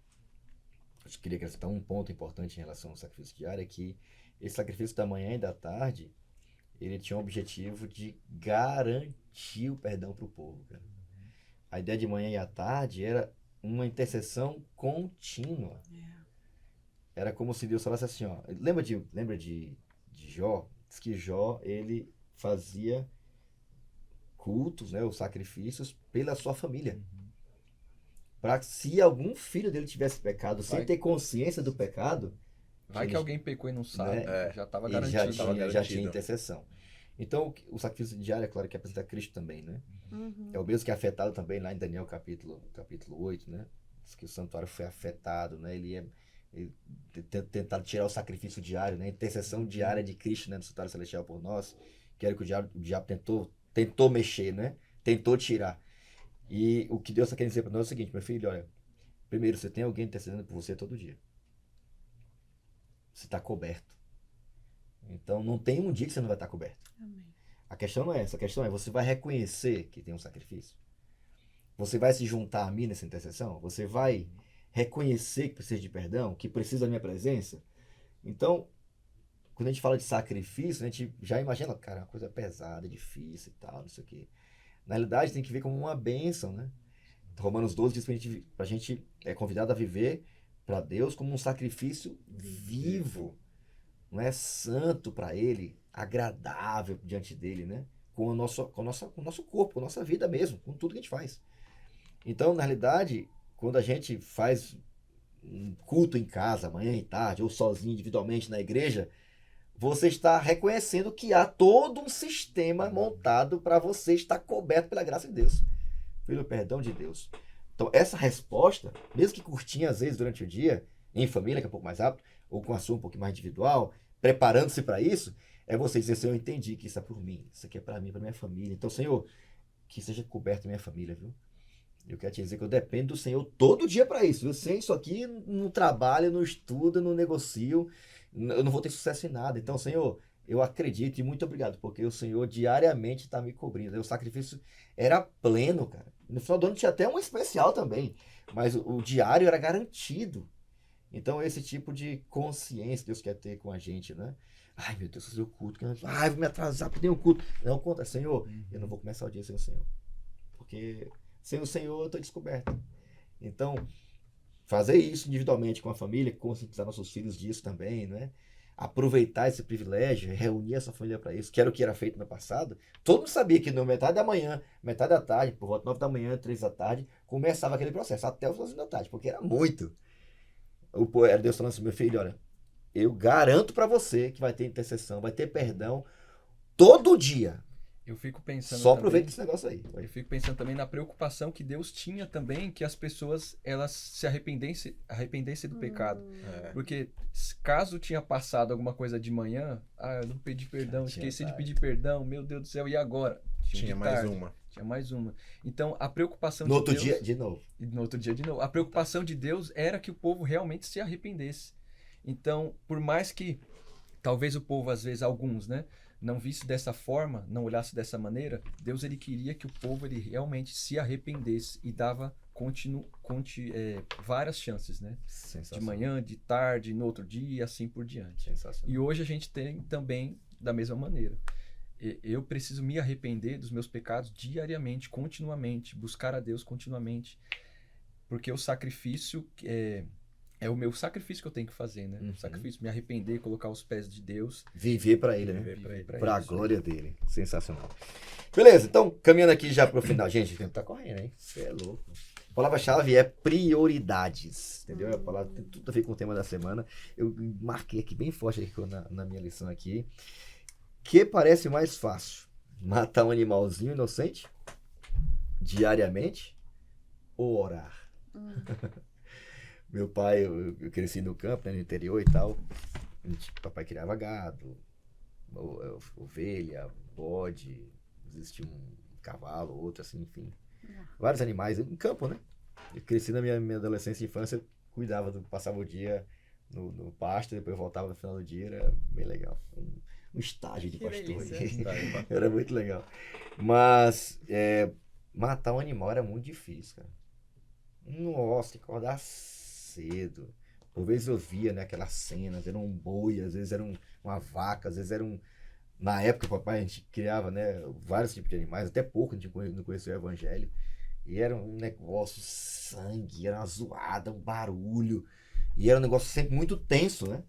S1: eu queria acrescentar um ponto importante em relação ao sacrifício diário, é que esse sacrifício da manhã e da tarde, ele tinha o objetivo de garantir o perdão para o povo, cara. A ideia de manhã e à tarde era uma intercessão contínua. Era como se Deus falasse assim, ó, lembra de Jó? Diz que Jó, ele fazia cultos, né, os sacrifícios pela sua família. Para se algum filho dele tivesse pecado sem ter consciência do pecado,
S2: vai que alguém pecou e não sabe,
S1: né,
S2: já estava
S1: garantido.
S2: garantido.
S1: Já tinha intercessão. Então, o sacrifício diário, é claro que apresenta Cristo também, né? É o mesmo que é afetado também lá em Daniel capítulo 8, né? diz que o santuário foi afetado, né? Ele tentado tirar o sacrifício diário, né? A intercessão diária de Cristo, né? No santuário celestial por nós, que era o que o diabo tentou mexer, né? Tentou tirar. E o que Deus está querendo dizer para nós é o seguinte, meu filho, olha, primeiro, você tem alguém intercedendo por você todo dia. Você está coberto. Então, não tem um dia que você não vai estar coberto.
S4: Amém.
S1: A questão não é essa. A questão é, você vai reconhecer que tem um sacrifício? Você vai se juntar a mim nessa intercessão? Você vai reconhecer que precisa de perdão? Que precisa da minha presença? Então, quando a gente fala de sacrifício, a gente já imagina, cara, uma coisa pesada, difícil e tal, não sei o quê. Na realidade, tem que ver como uma bênção, né? Romanos 12 diz que a gente é convidado a viver para Deus como um sacrifício vivo. Não é santo para Ele, agradável diante dele, né? Com o nosso corpo, com a nossa vida mesmo, com tudo que a gente faz. Então, na realidade, quando a gente faz um culto em casa, manhã e tarde, ou sozinho, individualmente na igreja, você está reconhecendo que há todo um sistema montado para você estar coberto pela graça de Deus, pelo perdão de Deus. Então, essa resposta, mesmo que curtinha às vezes durante o dia, em família, que é um pouco mais rápido, ou com a sua um pouco mais individual, preparando-se para isso, é você dizer, Senhor, eu entendi que isso é por mim, isso aqui é para mim, para minha família. Então, Senhor, que seja coberto minha família, viu? Eu quero te dizer que eu dependo do Senhor todo dia para isso, viu? Sem isso aqui, não trabalho, não estudo, não negocio, eu não vou ter sucesso em nada. Então, Senhor, eu acredito e muito obrigado, porque o Senhor diariamente está me cobrindo. O sacrifício era pleno, cara. No final do ano tinha até um especial também, mas o diário era garantido. Então, esse tipo de consciência Deus quer ter com a gente, né? Ai, meu Deus, fazer o culto. Ai, vou me atrasar porque tem um culto. Não, conta, Senhor, eu não vou começar o dia sem o Senhor. Porque sem o Senhor eu estou descoberto. Então, fazer isso individualmente com a família, conscientizar nossos filhos disso também, né? Aproveitar esse privilégio, reunir essa família para isso, que era o que era feito no passado. Todo mundo sabia que na metade da manhã, metade da tarde, por volta 9 da manhã, 3 da tarde, começava aquele processo, até os 11 da tarde, porque era muito. Era Deus falando assim, meu filho, olha, eu garanto para você que vai ter intercessão, vai ter perdão todo dia.
S2: Eu fico pensando
S1: Só aproveita esse negócio aí.
S2: Eu fico pensando também na preocupação que Deus tinha também que as pessoas elas se arrependessem do pecado. Porque caso tinha passado alguma coisa de manhã, eu não pedi perdão, esqueci de pedir perdão, meu Deus do céu, e agora?
S3: Tinha mais uma.
S2: Então a preocupação
S1: no
S2: de
S1: outro
S2: Deus...
S1: dia, de novo.
S2: E no outro dia de novo. A preocupação de Deus era que o povo realmente se arrependesse. Então, por mais que talvez o povo, às vezes, alguns, né, não visse dessa forma, não olhasse dessa maneira, Deus ele queria que o povo ele realmente se arrependesse e dava várias chances, né? De manhã, de tarde, no outro dia e assim por diante. E hoje a gente tem também da mesma maneira. Eu preciso me arrepender dos meus pecados diariamente, continuamente, buscar a Deus continuamente, porque o sacrifício é o meu sacrifício que eu tenho que fazer, né? O sacrifício, me arrepender, colocar os pés de Deus.
S1: Viver para Ele, né?
S2: Viver
S1: para a glória dele. Sensacional. Beleza, então, caminhando aqui já para o final. Gente, o tempo tá correndo, hein? Você é louco. A palavra-chave é prioridades, entendeu? A palavra tem tudo a ver com o tema da semana. Eu marquei aqui bem forte aqui na minha lição aqui. Que parece mais fácil? Matar um animalzinho inocente? Diariamente? Ou orar? Meu pai, eu cresci no campo, né, no interior e tal. Papai criava gado, ovelha, bode, existia um cavalo, outro assim, enfim. Vários animais em campo, né? Eu cresci na minha adolescência e infância, passava o dia no pasto, depois voltava no final do dia, era bem legal. Um estágio de pastor. Era muito legal. Mas matar um animal era muito difícil, cara. Nossa, tem que acordar cedo. Por vezes eu via, né, aquelas cenas, era um boi, às vezes era uma vaca, às vezes era um... Na época, papai, a gente criava, né, vários tipos de animais, até pouco a gente não conhecia o evangelho. E era um negócio, sangue, era uma zoada, um barulho. E era um negócio sempre muito tenso, né?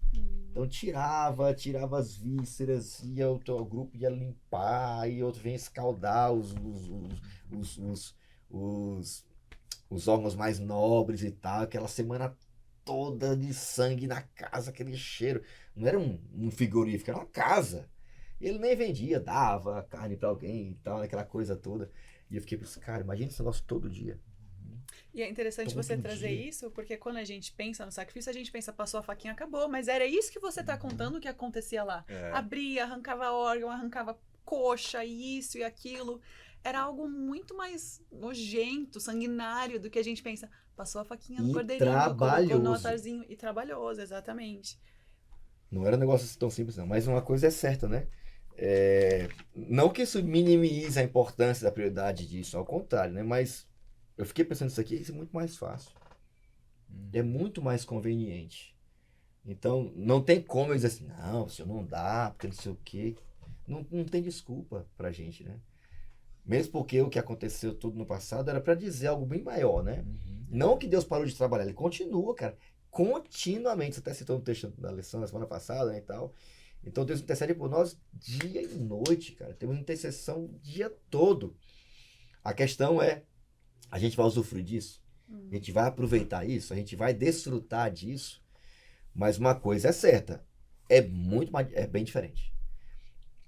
S1: Então tirava as vísceras, o grupo ia limpar, e outro vinha escaldar os órgãos mais nobres e tal, aquela semana toda de sangue na casa, aquele cheiro. Não era um frigorífico, era uma casa. E ele nem vendia, dava carne pra alguém e tal, aquela coisa toda. E eu fiquei pensando, cara, imagina esse negócio todo dia.
S4: E é interessante
S1: Todo
S4: você trazer
S1: dia.
S4: isso, porque quando a gente pensa no sacrifício, a gente pensa, passou a faquinha, acabou. Mas era isso que você tá contando que acontecia lá.
S3: É.
S4: Abria, arrancava órgão, arrancava coxa, isso e aquilo. Era algo muito mais nojento, sanguinário do que a gente pensa. Passou a faquinha no
S1: E
S4: cordeirinho, colocou no
S1: trabalhoso.
S4: altarzinho. E trabalhoso, exatamente.
S1: Não era um negócio assim tão simples, não. Mas uma coisa é certa, né? Não que isso minimize a importância da prioridade disso, ao contrário, né? Mas eu fiquei pensando isso aqui, isso é muito mais fácil. É muito mais conveniente. Então, não tem como eu dizer assim, não, senhor, não dá, porque não sei o quê. Não tem desculpa pra gente, né? Mesmo porque o que aconteceu tudo no passado era pra dizer algo bem maior, né? Não que Deus parou de trabalhar, ele continua, cara, continuamente. Você até citou no texto da lição da semana passada, né, e tal. Então Deus intercede por nós dia e noite, cara. Temos intercessão o dia todo. A questão é, a gente vai usufruir disso? A gente vai aproveitar isso? A gente vai desfrutar disso? Mas uma coisa é certa, é bem diferente.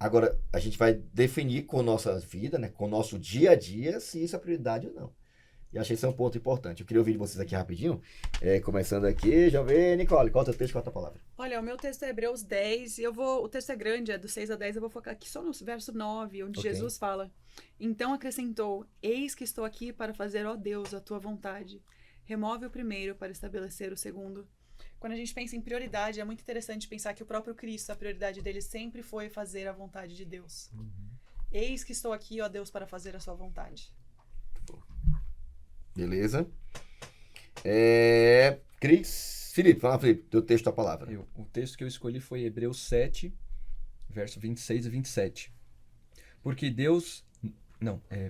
S1: Agora, a gente vai definir com a nossa vida, né, com o nosso dia a dia, se isso é prioridade ou não. E achei que isso é um ponto importante. Eu queria ouvir de vocês aqui rapidinho. Começando aqui, já vê, Nicole, qual é o teu texto, qual é a tua palavra?
S4: Olha, o meu texto é Hebreus 10, e o texto é grande, é do 6 a 10, eu vou focar aqui só no verso 9, onde
S1: Ok.
S4: Jesus fala: Então acrescentou, eis que estou aqui para fazer, ó Deus, a tua vontade. Remove o primeiro para estabelecer o segundo. Quando a gente pensa em prioridade, é muito interessante pensar que o próprio Cristo, a prioridade dele sempre foi fazer a vontade de Deus. Eis que estou aqui, ó Deus, para fazer a sua vontade.
S1: Beleza? Cris, Felipe, fala, Felipe, teu texto, tua palavra.
S2: O texto que eu escolhi foi Hebreus 7, verso 26 e 27. Porque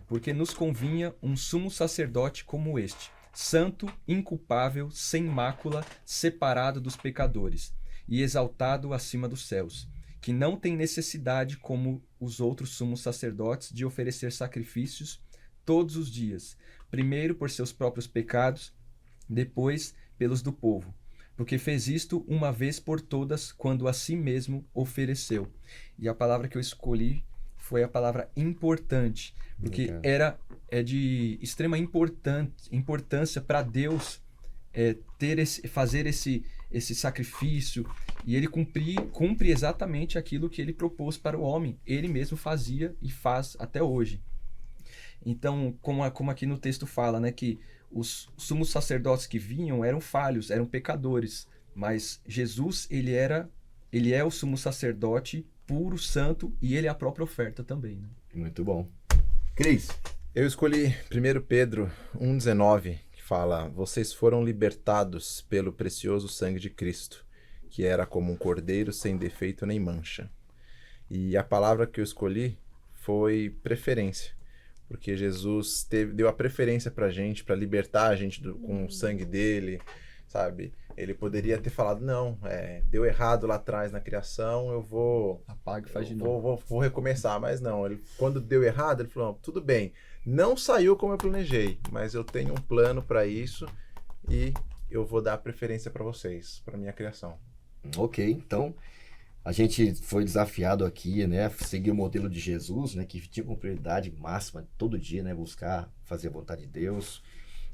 S2: porque nos convinha um sumo sacerdote como este, santo, inculpável, sem mácula, separado dos pecadores e exaltado acima dos céus, que não tem necessidade, como os outros sumos sacerdotes, de oferecer sacrifícios todos os dias, primeiro por seus próprios pecados, depois pelos do povo, porque fez isto uma vez por todas, quando a si mesmo ofereceu. E a palavra que eu escolhi foi a palavra importante, porque
S1: Legal.
S2: é de extrema importância para Deus fazer esse sacrifício, e ele cumpre exatamente aquilo que ele propôs para o homem. Ele mesmo fazia e faz até hoje. Então, como aqui no texto fala, né, que os sumos sacerdotes que vinham eram falhos, eram pecadores, mas Jesus, ele é o sumo sacerdote puro, santo, e ele é a própria oferta também, né?
S1: Muito bom. Cris,
S3: Eu escolhi 1 Pedro 1,19, que fala: Vocês foram libertados pelo precioso sangue de Cristo, que era como um cordeiro sem defeito nem mancha. E a palavra que eu escolhi foi preferência, porque Jesus deu a preferência pra gente, pra libertar a gente com o sangue dele, sabe? Ele poderia ter falado, não, deu errado lá atrás na criação, eu vou...
S2: Apaga e faz de
S3: eu
S2: novo.
S3: vou recomeçar, mas não. Quando deu errado, ele falou, tudo bem, não saiu como eu planejei, mas eu tenho um plano pra isso e eu vou dar preferência pra vocês, pra minha criação.
S1: ok, então a gente foi desafiado aqui, né, a seguir o modelo de Jesus, né, que tinha como prioridade máxima todo dia, né, buscar fazer a vontade de Deus.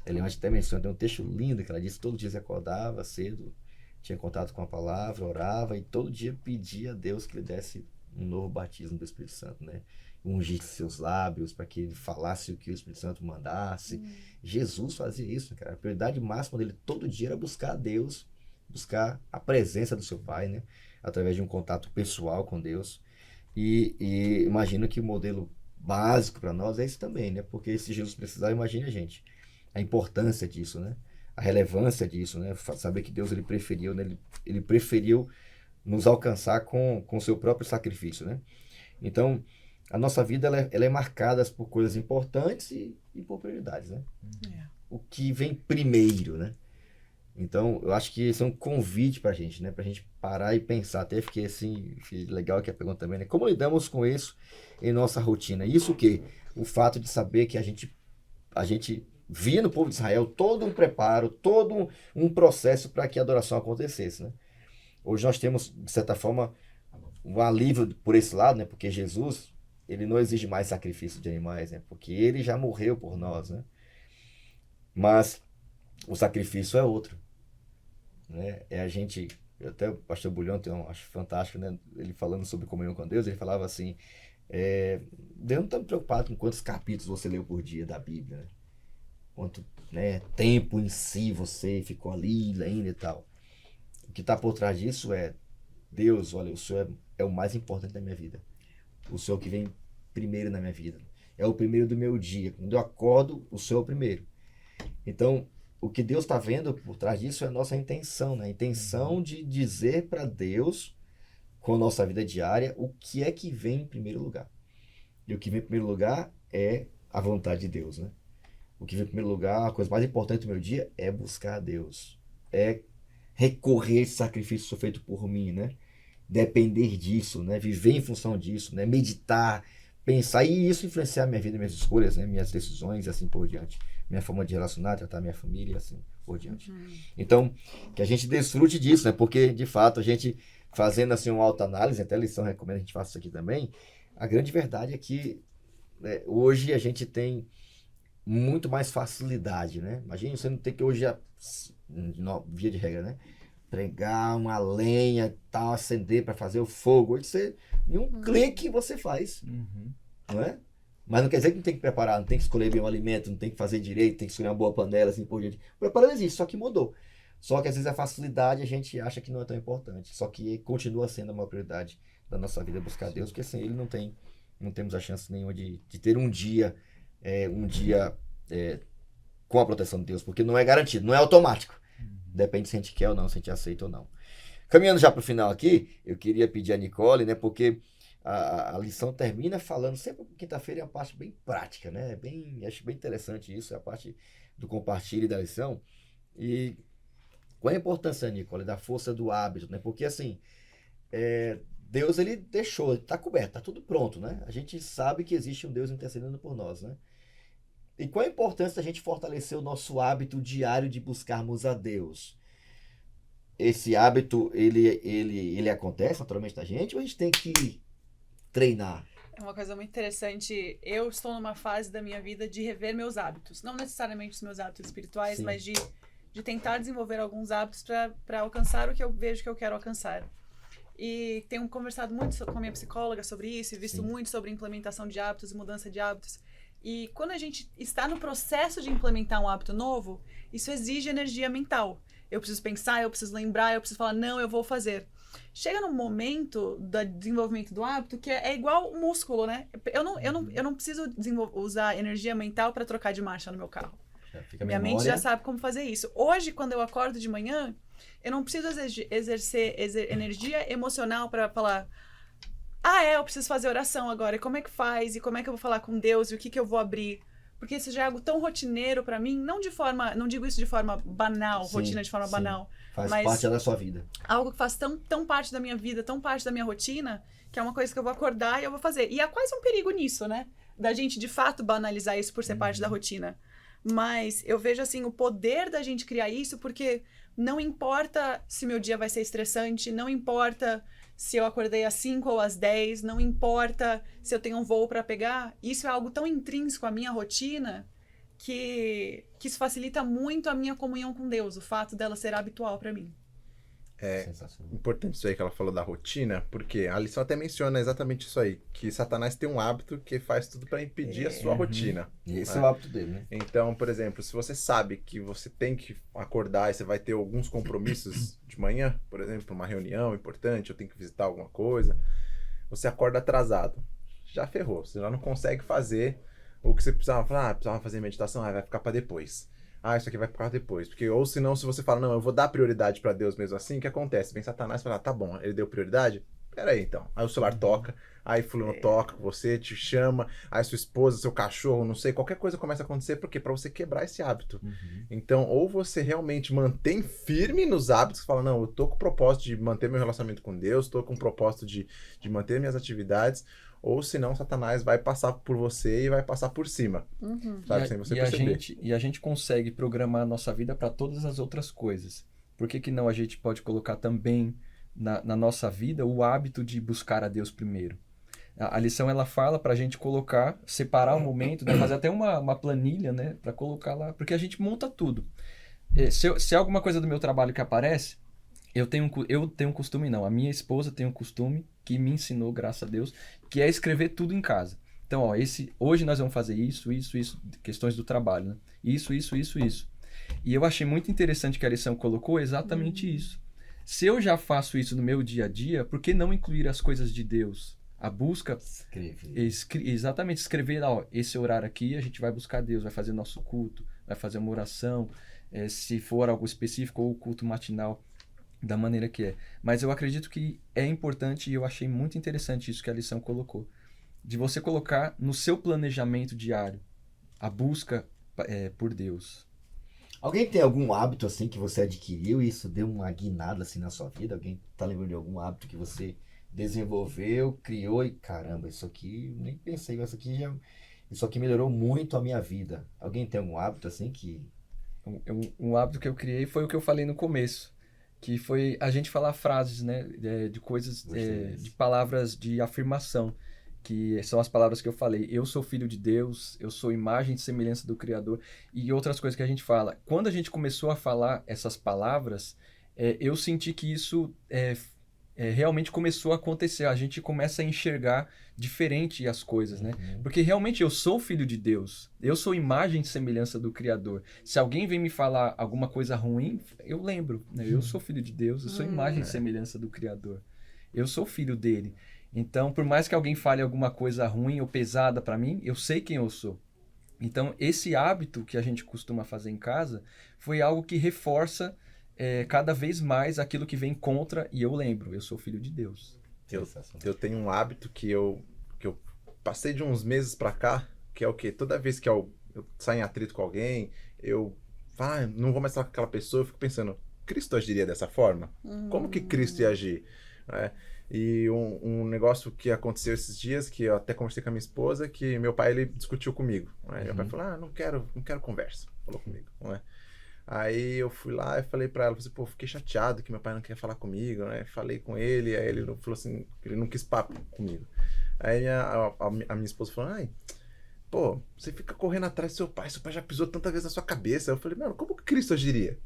S1: Ele antes até menciona, tem um texto lindo que ela disse, todo dia se acordava cedo, tinha contato com a palavra, orava e todo dia pedia a Deus que lhe desse um novo batismo do Espírito Santo, né? Ungisse seus lábios para que ele falasse o que o Espírito Santo mandasse. Jesus fazia isso, cara. A prioridade máxima dele todo dia era buscar a Deus, buscar a presença do seu Pai, né? Através de um contato pessoal com Deus. E imagino que o modelo básico para nós é esse também, né? Porque se Jesus precisar, imagine a gente. A importância disso, né? A relevância disso, né? Saber que Deus ele preferiu, né? Ele preferiu nos alcançar com o seu próprio sacrifício, né? Então, a nossa vida ela é marcada por coisas importantes e por prioridades, né? O que vem primeiro, né? Então, eu acho que esse é um convite pra gente, né? Pra gente parar e pensar. Até fiquei assim, legal aqui a pergunta também, né? Como lidamos com isso em nossa rotina? Isso o quê? O fato de saber que a gente via no povo de Israel todo um preparo, todo um processo para que a adoração acontecesse, né? Hoje nós temos, de certa forma, um alívio por esse lado, né? Porque Jesus, ele não exige mais sacrifício de animais, né? Porque ele já morreu por nós, né? Mas o sacrifício é outro, né? Até o pastor Bulhão acho fantástico, né? Ele falando sobre comunhão com Deus, ele falava assim, Deus não está preocupado com quantos capítulos você leu por dia da Bíblia, né? Quanto, né, tempo em si você ficou ali lendo e tal. O que está por trás disso é, Deus, olha, o Senhor é o mais importante da minha vida. O Senhor que vem primeiro na minha vida. É o primeiro do meu dia. Quando eu acordo, o Senhor é o primeiro. Então, o que Deus está vendo por trás disso é a nossa intenção, né? A intenção de dizer para Deus, com a nossa vida diária, o que é que vem em primeiro lugar. E o que vem em primeiro lugar é a vontade de Deus, né? O que vem em primeiro lugar, a coisa mais importante do meu dia é buscar a Deus. É recorrer a esse sacrifício feito por mim, né? Depender disso, né? Viver em função disso, né? Meditar, pensar, e isso influenciar minha vida, minhas escolhas, né? Minhas decisões e assim por diante. Minha forma de relacionar, tratar minha família e assim por diante. Então, que a gente desfrute disso, né? Porque, de fato, a gente fazendo assim uma autoanálise, até a lição recomenda que a gente faça isso aqui também, a grande verdade é que, né, hoje a gente tem muito mais facilidade, né? Imagina você não ter que hoje, via de regra, né? Pregar uma lenha, tal, acender para fazer o fogo. Hoje você, em um clique você faz, não é? Mas não quer dizer que não tem que preparar, não tem que escolher bem o alimento, não tem que fazer direito, tem que escolher uma boa panela, assim por diante. O preparo existe, só que mudou. Só que às vezes a facilidade a gente acha que não é tão importante. Só que continua sendo uma prioridade da nossa vida buscar Deus, porque sem Ele não temos a chance nenhuma de ter um dia com a proteção de Deus, porque não é garantido, não é automático. Depende se a gente quer ou não, se a gente aceita ou não. Caminhando já para o final aqui, eu queria pedir a Nicole, né, porque a lição termina falando, sempre quinta-feira é uma parte bem prática, né? Acho bem interessante isso, é a parte do compartilho da lição. E qual é a importância, Nicole, da força do hábito, né? Porque assim, Deus, ele deixou, ele está coberto, está tudo pronto, né? A gente sabe que existe um Deus intercedendo por nós, né? E qual a importância da gente fortalecer o nosso hábito diário de buscarmos a Deus? Esse hábito, ele acontece naturalmente da gente ou a gente tem que treinar?
S4: É uma coisa muito interessante. Eu estou numa fase da minha vida de rever meus hábitos. Não necessariamente os meus hábitos espirituais,
S1: Sim.
S4: mas de tentar desenvolver alguns hábitos para alcançar o que eu vejo que eu quero alcançar. E tenho conversado muito com a minha psicóloga sobre isso e visto
S1: Sim.
S4: muito sobre implementação de hábitos e mudança de hábitos. E quando a gente está no processo de implementar um hábito novo, isso exige energia mental. Eu preciso pensar, eu preciso lembrar, eu preciso falar, não, eu vou fazer. Chega num momento do desenvolvimento do hábito que é igual o músculo, né? Eu não preciso usar energia mental para trocar de marcha no meu carro. Minha mente já sabe como fazer isso. Hoje, quando eu acordo de manhã, eu não preciso exercer energia emocional para falar, eu preciso fazer oração agora. E como é que faz? E como é que eu vou falar com Deus? E o que eu vou abrir? Porque isso já é algo tão rotineiro para mim, não digo isso de forma banal,
S1: Sim,
S4: rotina de forma
S1: sim.
S4: banal.
S1: Faz
S4: mas
S1: parte da sua vida.
S4: algo que faz tão parte da minha vida, tão parte da minha rotina, que é uma coisa que eu vou acordar e eu vou fazer. E há quase um perigo nisso, né? Da gente, de fato, banalizar isso por ser parte da rotina. Mas eu vejo, assim, o poder da gente criar isso, porque não importa se meu dia vai ser estressante, não importa se eu acordei às 5 ou às 10, não importa se eu tenho um voo para pegar, isso é algo tão intrínseco à minha rotina que isso facilita muito a minha comunhão com Deus, o fato dela ser habitual para mim.
S1: Sensacional.
S3: Importante isso aí que ela falou da rotina, porque a lição até menciona exatamente isso aí, que Satanás tem um hábito que faz tudo para impedir a sua rotina.
S1: E esse é o hábito dele, né?
S3: Então, por exemplo, se você sabe que você tem que acordar e você vai ter alguns compromissos de manhã, por exemplo, uma reunião importante, eu tenho que visitar alguma coisa, você acorda atrasado. Já ferrou, você já não consegue fazer o que você precisava fazer meditação, vai ficar para depois. Isso aqui vai ficar depois. Porque, ou senão, se você fala, não, eu vou dar prioridade para Deus mesmo assim, o que acontece? Vem Satanás e fala, tá bom, ele deu prioridade? Peraí, então. Aí o celular toca, aí fulano toca, você te chama, aí sua esposa, seu cachorro, não sei, qualquer coisa começa a acontecer, por quê? Pra você quebrar esse hábito. Então, ou você realmente mantém firme nos hábitos, fala, não, eu tô com o propósito de manter meu relacionamento com Deus, tô com o propósito de manter minhas atividades, ou senão Satanás vai passar por você e vai passar por cima. Sabe, sem você perceber.
S2: E a gente consegue programar a nossa vida para todas as outras coisas. Por que não a gente pode colocar também na nossa vida o hábito de buscar a Deus primeiro? A lição, ela fala para a gente separar um momento, né, fazer até uma planilha, né, para colocar lá, porque a gente monta tudo. Se é alguma coisa do meu trabalho que aparece, eu tenho um costume, não. A minha esposa tem um costume que me ensinou, graças a Deus, que é escrever tudo em casa. Então, ó, hoje nós vamos fazer isso, questões do trabalho, né? Isso. E eu achei muito interessante que a lição colocou exatamente isso. Se eu já faço isso no meu dia a dia, por que não incluir as coisas de Deus? A busca... Exatamente, escrever, ó, esse horário aqui a gente vai buscar Deus, vai fazer nosso culto, vai fazer uma oração, se for algo específico, ou o culto matinal, da maneira que é. Mas eu acredito que é importante, e eu achei muito interessante isso que a lição colocou, de você colocar no seu planejamento diário a busca por Deus.
S1: Alguém tem algum hábito assim que você adquiriu e isso deu uma guinada assim na sua vida? Alguém tá lembrando de algum hábito que você desenvolveu, criou e caramba, isso aqui nem pensei, isso aqui melhorou muito a minha vida. Alguém tem algum hábito assim que...
S2: Um hábito que eu criei foi o que eu falei no começo, que foi a gente falar frases, né, de coisas, de palavras de afirmação, que são as palavras que eu falei. Eu sou filho de Deus, eu sou imagem e semelhança do Criador, e outras coisas que a gente fala. Quando a gente começou a falar essas palavras, eu senti que isso realmente começou a acontecer. A gente começa a enxergar diferente as coisas, né? Porque realmente eu sou filho de Deus, eu sou imagem e semelhança do Criador. Se alguém vem me falar alguma coisa ruim, eu lembro, né? Eu sou filho de Deus, eu sou imagem e semelhança do Criador. Eu sou filho dele. Então, por mais que alguém fale alguma coisa ruim ou pesada para mim, eu sei quem eu sou. Então, esse hábito que a gente costuma fazer em casa foi algo que reforça cada vez mais aquilo que vem contra, e eu lembro, eu sou filho de Deus.
S3: Eu tenho um hábito que eu passei de uns meses pra cá, que é o quê? Toda vez que eu saio em atrito com alguém, eu não vou mais falar com aquela pessoa, eu fico pensando, Cristo agiria dessa forma? Como que Cristo ia agir? E um negócio que aconteceu esses dias, que eu até conversei com a minha esposa, que meu pai, ele discutiu comigo. Meu pai falou, não quero conversa. Falou comigo. Aí eu fui lá e falei pra ela, pô, fiquei chateado que meu pai não quer falar comigo, Falei com ele, aí ele falou assim, ele não quis papo comigo. Aí a minha esposa falou, pô, você fica correndo atrás do seu pai já pisou tanta vez na sua cabeça. Eu falei, mano, como que Cristo agiria?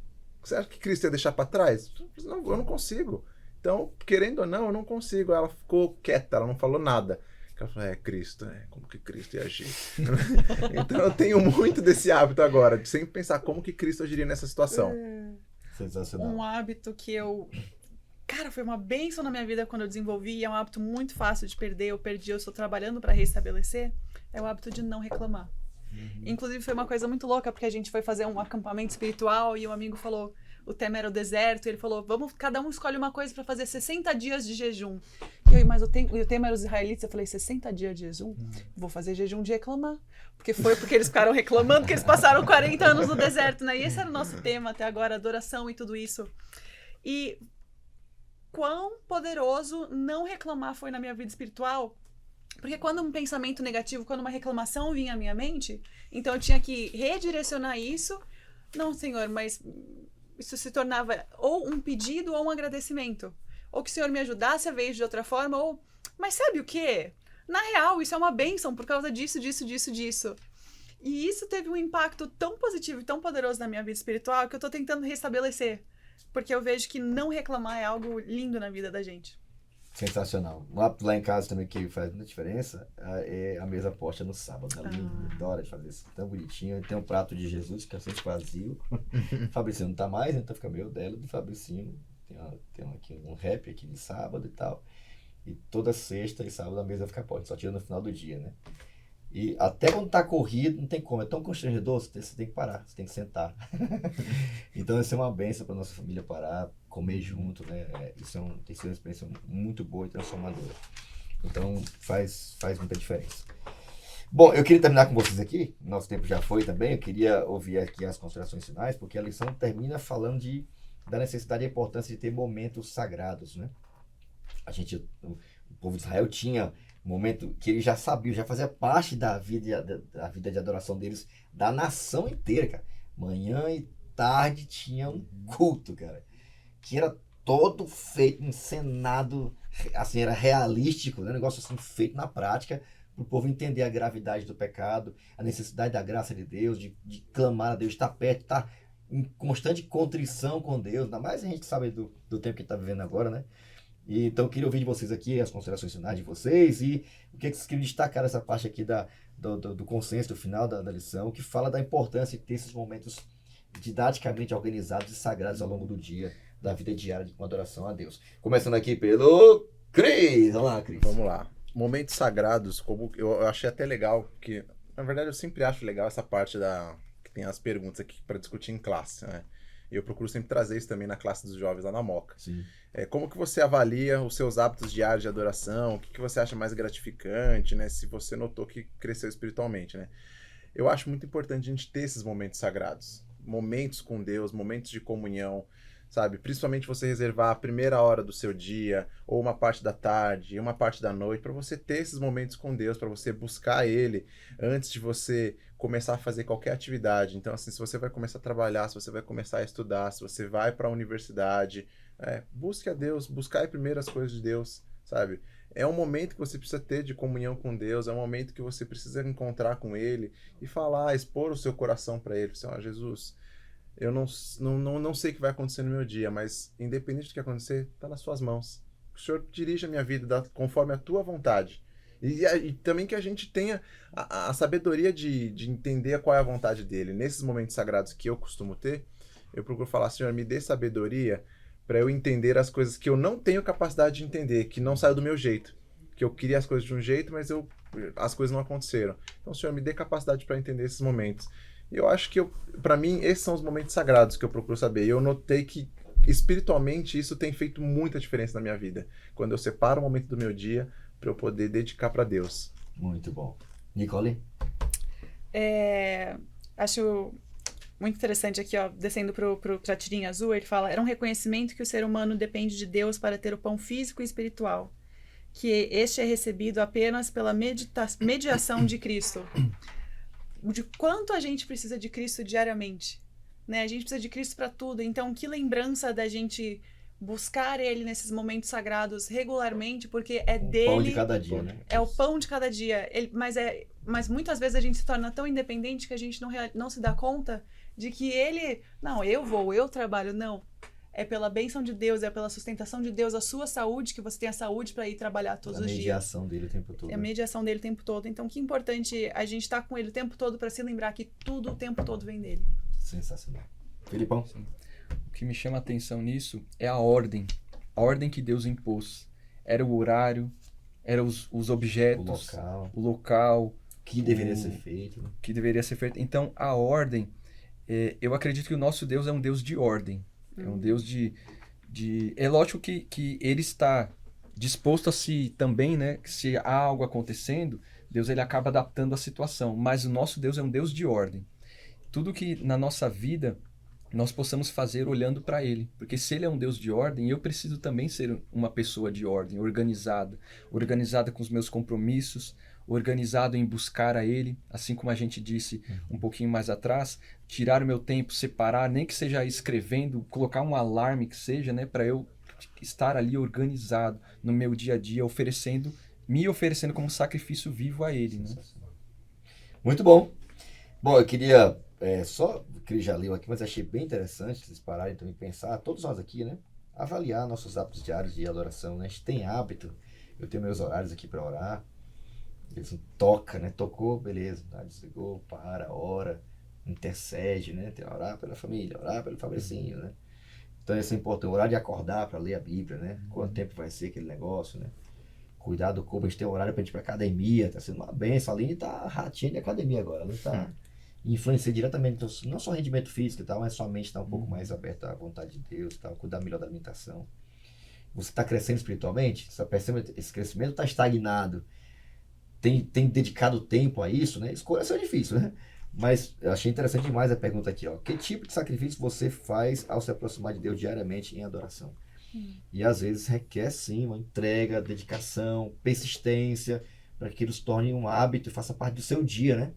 S3: Você acha que Cristo ia deixar pra trás? Não, eu não consigo. Então, querendo ou não, eu não consigo. Ela ficou quieta, ela não falou nada. Ela falou, Cristo, como que Cristo ia agir? Então eu tenho muito desse hábito agora, de sempre pensar como que Cristo agiria nessa situação.
S1: Sensacional.
S4: Um hábito que cara, foi uma bênção na minha vida quando eu desenvolvi, e é um hábito muito fácil de perder. Eu estou trabalhando para restabelecer, é o hábito de não reclamar. Inclusive foi uma coisa muito louca, porque a gente foi fazer um acampamento espiritual e um amigo falou, o tema era o deserto, e ele falou, cada um escolhe uma coisa para fazer 60 dias de jejum. Mas o tema era os israelitas, eu falei, 60 dias de jejum? Vou fazer jejum de reclamar. Porque eles ficaram reclamando que eles passaram 40 anos no deserto, né? E esse era o nosso tema até agora, adoração e tudo isso. E quão poderoso não reclamar foi na minha vida espiritual. Porque quando um pensamento negativo, quando uma reclamação vinha à minha mente, então eu tinha que redirecionar isso. Não, Senhor, mas isso se tornava ou um pedido ou um agradecimento. Ou que o Senhor me ajudasse a ver de outra forma, ou... Mas sabe o quê? Na real, isso é uma bênção por causa disso. E isso teve um impacto tão positivo e tão poderoso na minha vida espiritual que eu tô tentando restabelecer. Porque eu vejo que não reclamar é algo lindo na vida da gente.
S1: Sensacional. Lá em casa também, que faz muita diferença, é a mesa posta no sábado. Ela adora de fazer isso tão bonitinho. Tem um prato de Jesus que é sempre vazio. O Fabricinho não tá mais, então fica meio dela do Fabricinho. Tem aqui um rap aqui de sábado e tal. E toda sexta e sábado a mesa fica posta. Só tira no final do dia, né? E até quando tá corrido, não tem como. É tão constrangedor, você tem que parar, você tem que sentar. Então, isso é uma bênção para nossa família parar, comer junto, né? Isso tem sido uma experiência muito boa e transformadora. Então, faz muita diferença. Bom, eu queria terminar com vocês aqui. Nosso tempo já foi também. Eu queria ouvir aqui as considerações finais, porque a lição termina falando da necessidade e a importância de ter momentos sagrados, né? O povo de Israel tinha momento que ele já sabia, já fazia parte da vida de adoração deles, da nação inteira, cara. Manhã e tarde tinha um culto, cara, que era todo feito, encenado, assim, era realístico, né? Um negócio assim, feito na prática, para o povo entender a gravidade do pecado, a necessidade da graça de Deus, de clamar a Deus, estar perto, estar em constante contrição com Deus, ainda mais a gente sabe do tempo que está vivendo agora, né? E, então eu queria ouvir de vocês aqui as considerações finais de vocês e o que vocês queriam destacar nessa parte aqui do consenso, do final da lição, que fala da importância de ter esses momentos didaticamente organizados e sagrados ao longo do dia, da vida diária com adoração a Deus. Começando aqui pelo Cris. Vamos lá, Cris.
S3: Vamos lá. Momentos sagrados, como eu achei até legal, que na verdade eu sempre acho legal essa parte que tem as perguntas aqui para discutir em classe, né? E eu procuro sempre trazer isso também na classe dos jovens lá na Moca.
S1: Sim.
S3: Como que você avalia os seus hábitos diários de adoração? O que você acha mais gratificante, né? Se você notou que cresceu espiritualmente, né? Eu acho muito importante a gente ter esses momentos sagrados. Momentos com Deus, momentos de comunhão, sabe? Principalmente você reservar a primeira hora do seu dia, ou uma parte da tarde, uma parte da noite, para você ter esses momentos com Deus, para você buscar Ele antes de você começar a fazer qualquer atividade. Então, assim, se você vai começar a trabalhar, se você vai começar a estudar, se você vai para a universidade, busque a Deus, buscar primeiro as coisas de Deus, sabe? É um momento que você precisa ter de comunhão com Deus, é um momento que você precisa encontrar com Ele e falar, expor o seu coração para Ele. Assim, Jesus, eu não sei o que vai acontecer no meu dia, mas independente do que acontecer, está nas suas mãos. O Senhor dirige a minha vida conforme a tua vontade. E também que a gente tenha a sabedoria de entender qual é a vontade dele. Nesses momentos sagrados que eu costumo ter, eu procuro falar, Senhor, me dê sabedoria para eu entender as coisas que eu não tenho capacidade de entender, que não saiu do meu jeito. Que eu queria as coisas de um jeito, mas as coisas não aconteceram. Então, Senhor, me dê capacidade para entender esses momentos. E eu acho que, para mim, esses são os momentos sagrados que eu procuro saber. E eu notei que, espiritualmente, isso tem feito muita diferença na minha vida. Quando eu separo o momento do meu dia para eu poder dedicar para Deus.
S1: Muito bom. Nicole?
S4: Acho muito interessante aqui, ó, descendo para a tirinha azul, ele fala, era um reconhecimento que o ser humano depende de Deus para ter o pão físico e espiritual, que este é recebido apenas pela mediação de Cristo. De quanto a gente precisa de Cristo diariamente, né? A gente precisa de Cristo para tudo, então que lembrança da gente buscar Ele nesses momentos sagrados regularmente, porque é dele...
S1: O pão de cada dia, né?
S4: É o pão de cada dia. Mas muitas vezes a gente se torna tão independente que a gente não se dá conta de que Ele... Não, eu trabalho. Não. É pela bênção de Deus, é pela sustentação de Deus, a sua saúde, que você tem a saúde para ir trabalhar todos os dias.
S1: A mediação dele o tempo todo.
S4: É a mediação dele o tempo todo. Então, que importante a gente estar com Ele o tempo todo para se lembrar que tudo o tempo todo vem dele.
S1: Sensacional. Filipão?
S2: Sim. O que me chama a atenção nisso é a ordem que Deus impôs. Era o horário, eram os objetos, o local,
S1: que deveria ser feito.
S2: Que deveria ser feito. Então, a ordem, eu acredito que o nosso Deus é um Deus de ordem. É um Deus de... É lógico que Ele está disposto a se também, né? Que se há algo acontecendo, Deus ele acaba adaptando a situação. Mas o nosso Deus é um Deus de ordem. Tudo que na nossa vida nós possamos fazer olhando para Ele. Porque se Ele é um Deus de ordem, eu preciso também ser uma pessoa de ordem, organizada com os meus compromissos, organizado em buscar a Ele, assim como a gente disse um pouquinho mais atrás, tirar o meu tempo, separar, nem que seja escrevendo, colocar um alarme que seja, né, para eu estar ali organizado no meu dia a dia, me oferecendo como sacrifício vivo a Ele. Né?
S1: Muito bom. Bom, eu queria... só o Cris já leu aqui, mas achei bem interessante vocês pararem também pensar, todos nós aqui, né? Avaliar nossos hábitos diários de adoração, né? A gente tem hábito, eu tenho meus horários aqui para orar, eles toca, né? Tocou, beleza, tá? Desligou, para, ora, intercede, né? Tem que orar pela família, orar pelo Fabricinho, né? Então isso é importante, horário de acordar para ler a Bíblia, né? Quanto tempo vai ser aquele negócio, né? Cuidar do corpo, a gente tem horário pra gente ir pra academia, tá sendo uma benção, a Aline tá ratinha de academia agora, ela tá... influencia diretamente, não só rendimento físico e tal, mas sua mente está um pouco mais aberta à vontade de Deus e tal, cuidar melhor da alimentação. Você está crescendo espiritualmente, você percebe que esse crescimento está estagnado, tem dedicado tempo a isso, né? Escolha é difícil, né? Mas eu achei interessante demais a pergunta aqui, ó. Que tipo de sacrifício você faz ao se aproximar de Deus diariamente em adoração? E às vezes requer sim uma entrega, dedicação, persistência, para que ele se torne um hábito e faça parte do seu dia, né?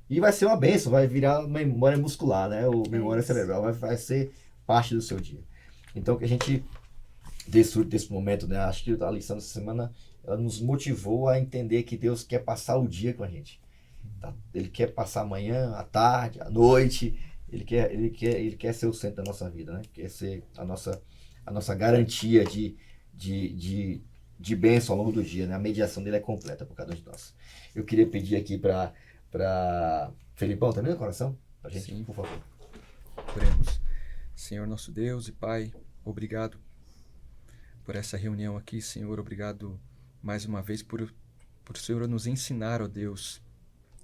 S1: E vai ser uma bênção, vai virar memória muscular, né? Ou memória cerebral, vai ser parte do seu dia. Então, que a gente, desse momento, né? Acho que a lição dessa semana, ela nos motivou a entender que Deus quer passar o dia com a gente. Tá? Ele quer passar a manhã, a tarde, a noite, Ele quer ser o centro da nossa vida, né? Quer ser a nossa garantia de bênção ao longo do dia, né? A mediação dele é completa por cada um de nós. Eu queria pedir aqui para Felipão, também no coração? Pra gente,
S2: Sim.
S1: por favor.
S2: Oremos. Senhor nosso Deus e Pai, obrigado por essa reunião aqui, Senhor. Obrigado mais uma vez por o Senhor nos ensinar, ó Deus,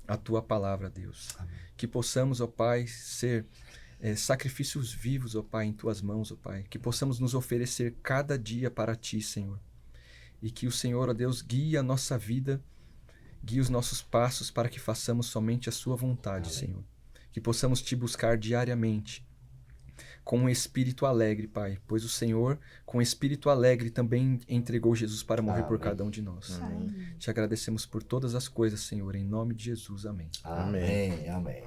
S2: a Tua palavra, Deus.
S1: Amém.
S2: Que possamos, ó Pai, ser sacrifícios vivos, ó Pai, em Tuas mãos, ó Pai. Que possamos nos oferecer cada dia para Ti, Senhor. E que o Senhor, ó Deus, guie a nossa vida, guie os nossos passos para que façamos somente a Sua vontade,
S1: Amém.
S2: Senhor. Que possamos Te buscar diariamente, com um espírito alegre, Pai, pois o Senhor, com espírito alegre, também entregou Jesus para morrer por
S1: Amém.
S2: cada um de nós.
S3: Amém.
S2: Te agradecemos por todas as coisas, Senhor, em nome de Jesus. Amém.
S1: Amém. Amém.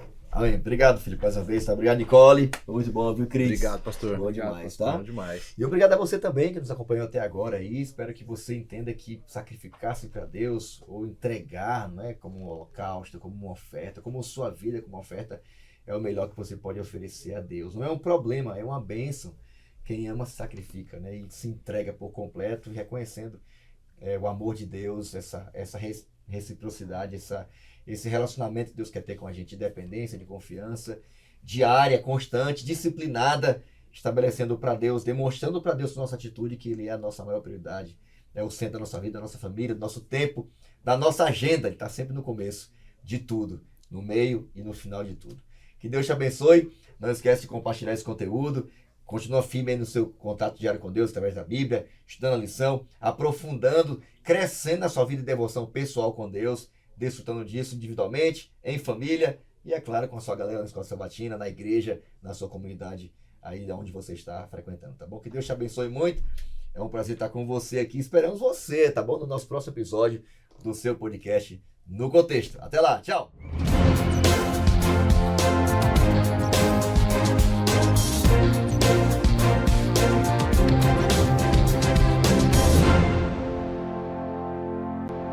S1: Obrigado, Felipe, mais uma vez. Tá? Obrigado, Nicole. Foi muito bom, viu, Cris?
S3: Obrigado, pastor.
S1: Bom
S2: Obrigado,
S1: demais,
S2: pastor.
S1: tá?
S3: Bom demais.
S1: E obrigado a você também que nos acompanhou até agora aí. Espero que você entenda que sacrificar-se para Deus ou entregar, né, como um holocausto, como uma oferta, como sua vida como uma oferta, é o melhor que você pode oferecer a Deus. Não é um problema, é uma bênção. Quem ama se sacrifica, né, e se entrega por completo, reconhecendo o amor de Deus, essa reciprocidade, esse relacionamento que Deus quer ter com a gente, de dependência, de confiança, diária, constante, disciplinada, estabelecendo para Deus, demonstrando para Deus com nossa atitude que Ele é a nossa maior prioridade, é o centro da nossa vida, da nossa família, do nosso tempo, da nossa agenda. Ele está sempre no começo de tudo, no meio e no final de tudo. Que Deus te abençoe. Não esquece de compartilhar esse conteúdo. Continua firme aí no seu contato diário com Deus, através da Bíblia, estudando a lição, aprofundando, crescendo na sua vida de devoção pessoal com Deus, desfrutando disso individualmente, em família e, é claro, com a sua galera na escola sabatina, na igreja, na sua comunidade, aí onde você está frequentando, tá bom? Que Deus te abençoe muito. É um prazer estar com você aqui. Esperamos você, tá bom? No nosso próximo episódio do seu podcast No Contexto. Até lá, tchau!